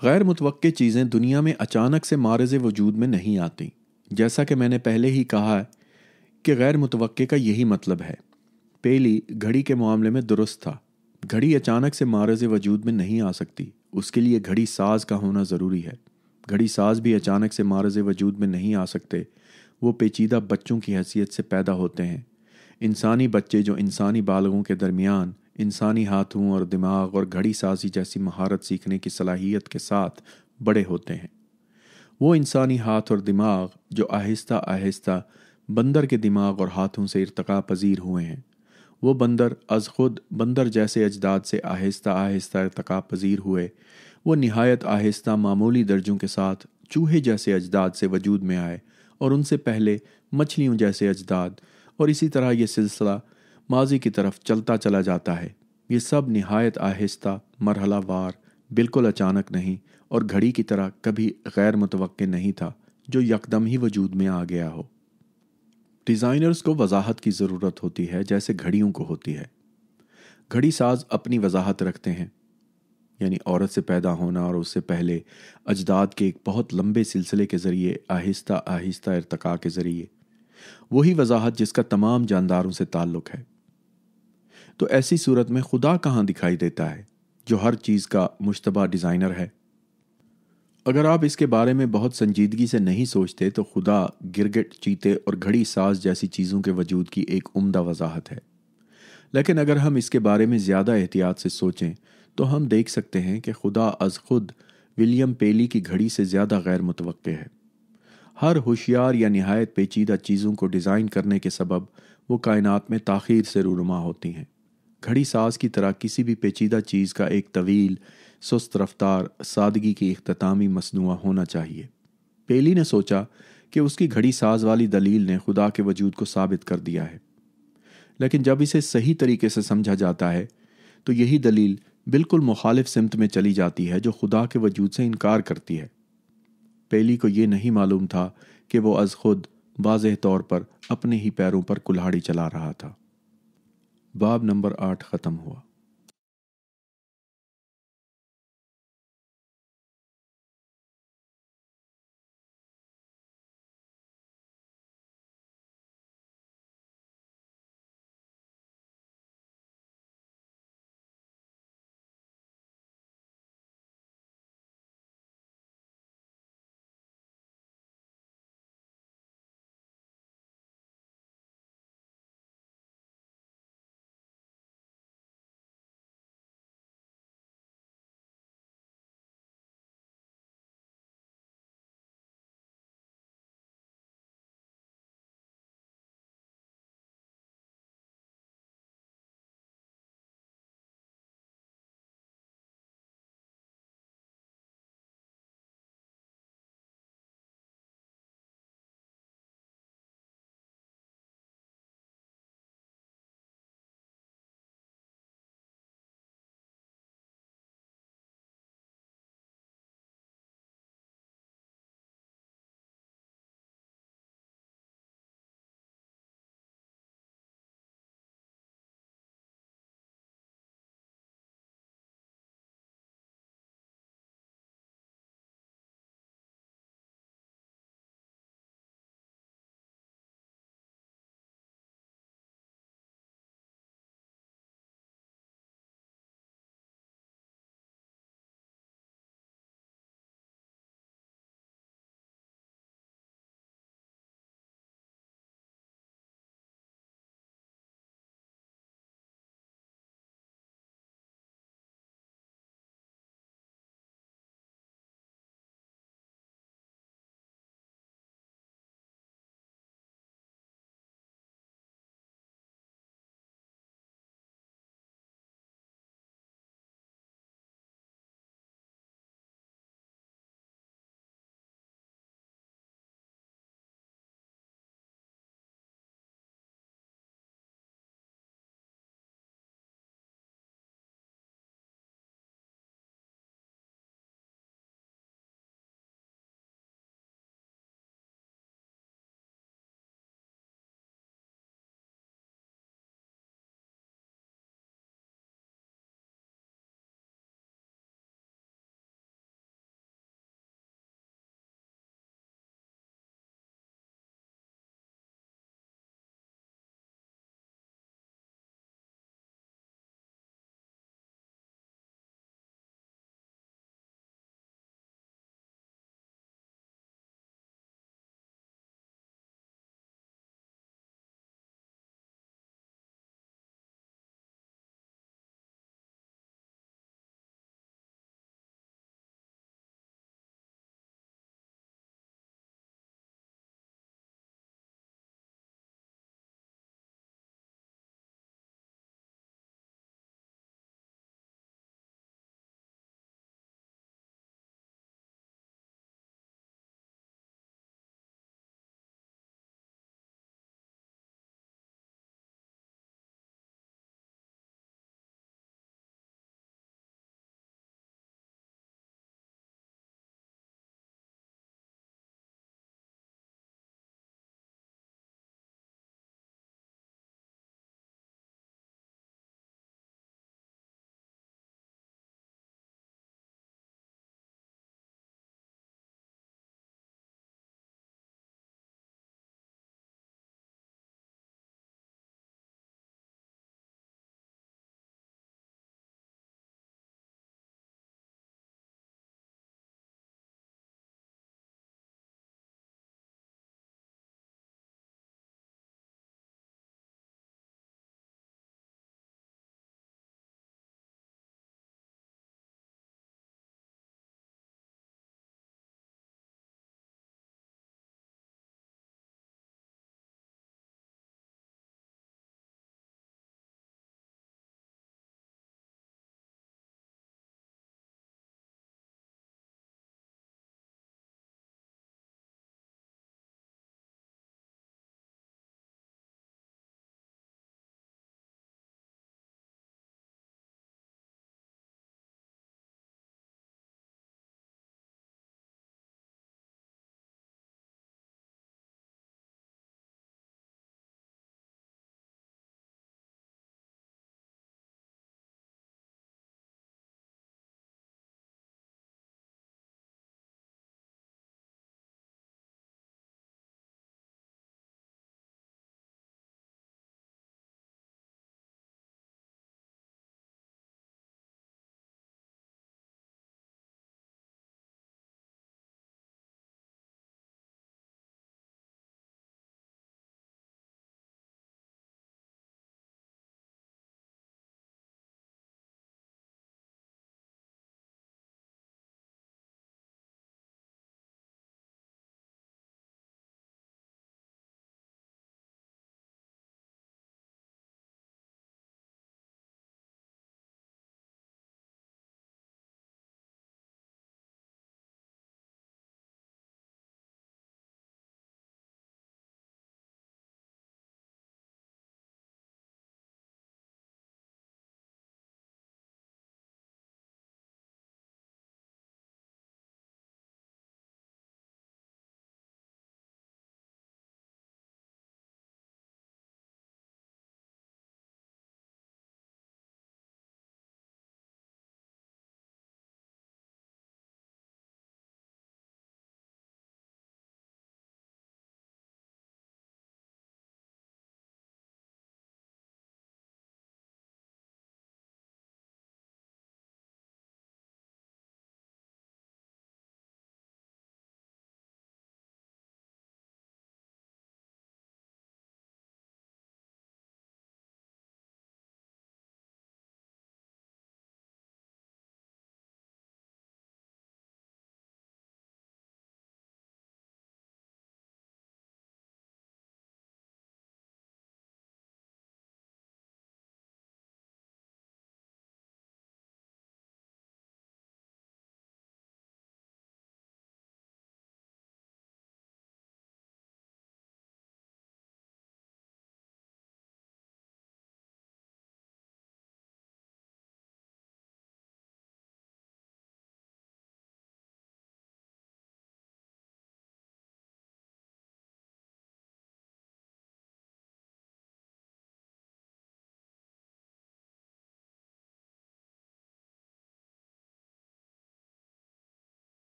غیر متوقع چیزیں دنیا میں اچانک سے معرض وجود میں نہیں آتی، جیسا کہ میں نے پہلے ہی کہا کہ غیر متوقع کا یہی مطلب ہے۔ پیلی گھڑی کے معاملے میں درست تھا، گھڑی اچانک سے معرض وجود میں نہیں آ سکتی، اس کے لیے گھڑی ساز کا ہونا ضروری ہے۔ گھڑی ساز بھی اچانک سے معرض وجود میں نہیں آ سکتے، وہ پیچیدہ بچوں کی حیثیت سے پیدا ہوتے ہیں، انسانی بچے جو انسانی بالغوں کے درمیان انسانی ہاتھوں اور دماغ اور گھڑی سازی جیسی مہارت سیکھنے کی صلاحیت کے ساتھ بڑے ہوتے ہیں۔ وہ انسانی ہاتھ اور دماغ جو آہستہ آہستہ بندر کے دماغ اور ہاتھوں سے ارتقاء پذیر ہوئے ہیں، وہ بندر از خود بندر جیسے اجداد سے آہستہ آہستہ ارتقاء پذیر ہوئے، وہ نہایت آہستہ معمولی درجوں کے ساتھ چوہے جیسے اجداد سے وجود میں آئے، اور ان سے پہلے مچھلیوں جیسے اجداد، اور اسی طرح یہ سلسلہ ماضی کی طرف چلتا چلا جاتا ہے۔ یہ سب نہایت آہستہ، مرحلہ وار، بالکل اچانک نہیں، اور گھڑی کی طرح کبھی غیر متوقع نہیں تھا جو یکدم ہی وجود میں آ گیا ہو۔ ڈیزائنرز کو وضاحت کی ضرورت ہوتی ہے، جیسے گھڑیوں کو ہوتی ہے۔ گھڑی ساز اپنی وضاحت رکھتے ہیں، یعنی عورت سے پیدا ہونا اور اس سے پہلے اجداد کے ایک بہت لمبے سلسلے کے ذریعے آہستہ آہستہ ارتقاء کے ذریعے، وہی وضاحت جس کا تمام جانداروں سے تعلق ہے۔ تو ایسی صورت میں خدا کہاں دکھائی دیتا ہے، جو ہر چیز کا مشتبہ ڈیزائنر ہے؟ اگر آپ اس کے بارے میں بہت سنجیدگی سے نہیں سوچتے تو خدا گرگٹ، چیتے اور گھڑی ساز جیسی چیزوں کے وجود کی ایک عمدہ وضاحت ہے۔ لیکن اگر ہم اس کے بارے میں زیادہ احتیاط سے سوچیں تو ہم دیکھ سکتے ہیں کہ خدا از خود ولیم پیلی کی گھڑی سے زیادہ غیر متوقع ہے۔ ہر ہوشیار یا نہایت پیچیدہ چیزوں کو ڈیزائن کرنے کے سبب وہ کائنات میں تاخیر سے رونما ہوتی ہیں۔ گھڑی ساز کی طرح کسی بھی پیچیدہ چیز کا ایک طویل، سست رفتار، سادگی کی اختتامی مصنوعہ ہونا چاہیے۔ پیلی نے سوچا کہ اس کی گھڑی ساز والی دلیل نے خدا کے وجود کو ثابت کر دیا ہے، لیکن جب اسے صحیح طریقے سے سمجھا جاتا ہے تو یہی دلیل بالکل مخالف سمت میں چلی جاتی ہے جو خدا کے وجود سے انکار کرتی ہے۔ پیلی کو یہ نہیں معلوم تھا کہ وہ از خود واضح طور پر اپنے ہی پیروں پر کلہاڑی چلا رہا تھا۔ باب نمبر 8 ختم ہوا۔